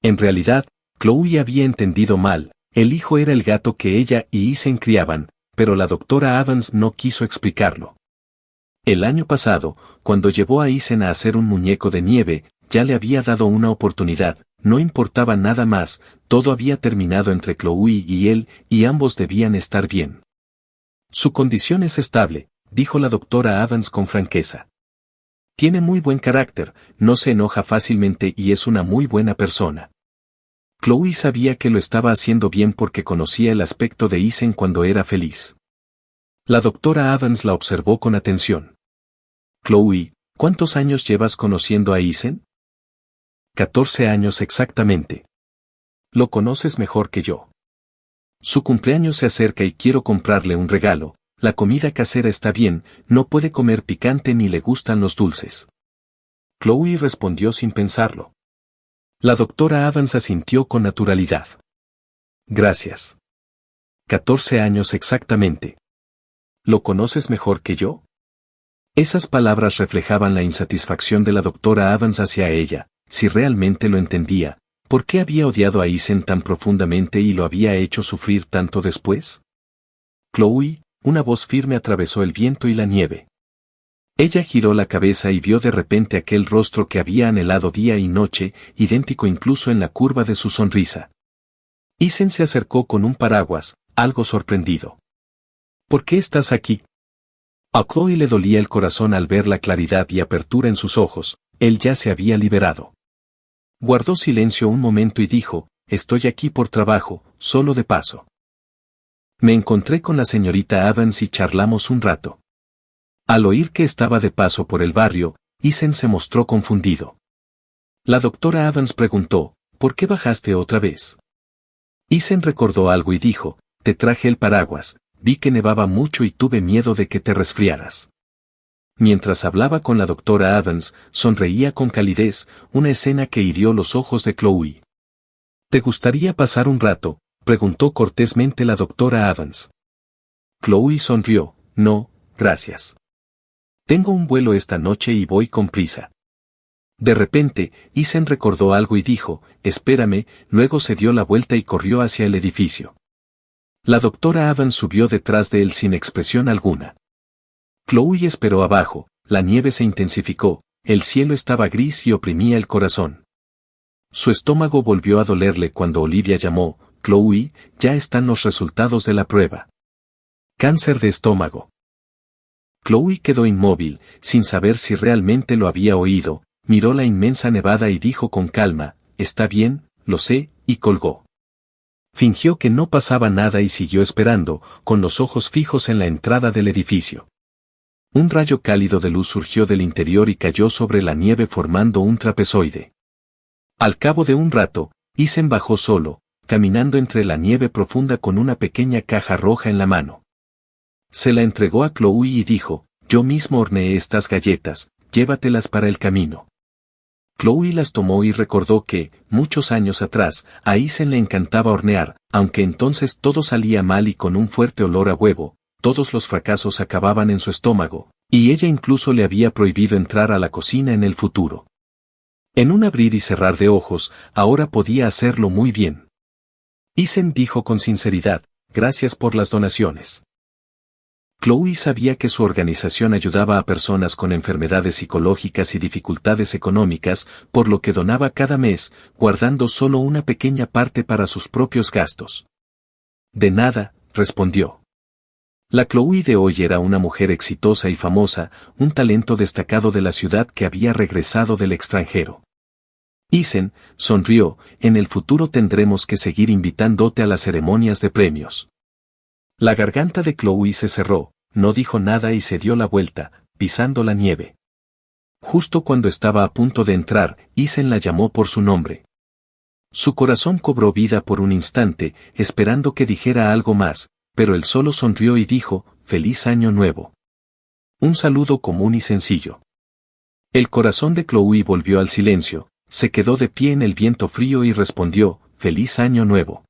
En realidad, Chloe había entendido mal, el hijo era el gato que ella y Isen criaban, pero la doctora Adams no quiso explicarlo. El año pasado, cuando llevó a Isen a hacer un muñeco de nieve, ya le había dado una oportunidad, no importaba nada más, todo había terminado entre Chloe y él, y ambos debían estar bien. Su condición es estable, dijo la doctora Adams con franqueza. Tiene muy buen carácter, no se enoja fácilmente y es una muy buena persona. Chloe sabía que lo estaba haciendo bien porque conocía el aspecto de Isen cuando era feliz. La doctora Adams la observó con atención. Chloe, ¿cuántos años llevas conociendo a Isen? 14 años exactamente. Lo conoces mejor que yo. Su cumpleaños se acerca y quiero comprarle un regalo, la comida casera está bien, no puede comer picante ni le gustan los dulces. Chloe respondió sin pensarlo. La doctora Adams asintió con naturalidad. Gracias. 14 años exactamente. ¿Lo conoces mejor que yo? Esas palabras reflejaban la insatisfacción de la doctora Adams hacia ella, si realmente lo entendía, ¿por qué había odiado a Isen tan profundamente y lo había hecho sufrir tanto después? Chloe, una voz firme atravesó el viento y la nieve. Ella giró la cabeza y vio de repente aquel rostro que había anhelado día y noche, idéntico incluso en la curva de su sonrisa. Isen se acercó con un paraguas, algo sorprendido. ¿Por qué estás aquí? A Chloe le dolía el corazón al ver la claridad y apertura en sus ojos, él ya se había liberado. Guardó silencio un momento y dijo, estoy aquí por trabajo, solo de paso. Me encontré con la señorita Adams y charlamos un rato. Al oír que estaba de paso por el barrio, Isen se mostró confundido. La doctora Adams preguntó, ¿por qué bajaste otra vez? Isen recordó algo y dijo, te traje el paraguas, vi que nevaba mucho y tuve miedo de que te resfriaras. Mientras hablaba con la doctora Adams, sonreía con calidez, una escena que hirió los ojos de Chloe. ¿Te gustaría pasar un rato?, preguntó cortésmente la doctora Adams. Chloe sonrió, no, gracias. Tengo un vuelo esta noche y voy con prisa. De repente, Isen recordó algo y dijo, espérame, luego se dio la vuelta y corrió hacia el edificio. La doctora Adams subió detrás de él sin expresión alguna. Chloe esperó abajo, la nieve se intensificó, el cielo estaba gris y oprimía el corazón. Su estómago volvió a dolerle cuando Olivia llamó, Chloe, ya están los resultados de la prueba. Cáncer de estómago. Chloe quedó inmóvil, sin saber si realmente lo había oído, miró la inmensa nevada y dijo con calma, está bien, lo sé, y colgó. Fingió que no pasaba nada y siguió esperando, con los ojos fijos en la entrada del edificio. Un rayo cálido de luz surgió del interior y cayó sobre la nieve formando un trapezoide. Al cabo de un rato, Isen bajó solo, caminando entre la nieve profunda con una pequeña caja roja en la mano. Se la entregó a Chloe y dijo, yo mismo horneé estas galletas, llévatelas para el camino. Chloe las tomó y recordó que, muchos años atrás, a Isen le encantaba hornear, aunque entonces todo salía mal y con un fuerte olor a huevo, todos los fracasos acababan en su estómago, y ella incluso le había prohibido entrar a la cocina en el futuro. En un abrir y cerrar de ojos, ahora podía hacerlo muy bien. Isen dijo con sinceridad, gracias por las donaciones. Chloe sabía que su organización ayudaba a personas con enfermedades psicológicas y dificultades económicas, por lo que donaba cada mes, guardando solo una pequeña parte para sus propios gastos. De nada, respondió. La Chloe de hoy era una mujer exitosa y famosa, un talento destacado de la ciudad que había regresado del extranjero. Isen, sonrió, en el futuro tendremos que seguir invitándote a las ceremonias de premios. La garganta de Chloe se cerró, no dijo nada y se dio la vuelta, pisando la nieve. Justo cuando estaba a punto de entrar, Isen la llamó por su nombre. Su corazón cobró vida por un instante, esperando que dijera algo más, pero él solo sonrió y dijo, «Feliz Año Nuevo». Un saludo común y sencillo. El corazón de Chloe volvió al silencio, se quedó de pie en el viento frío y respondió, «Feliz Año Nuevo».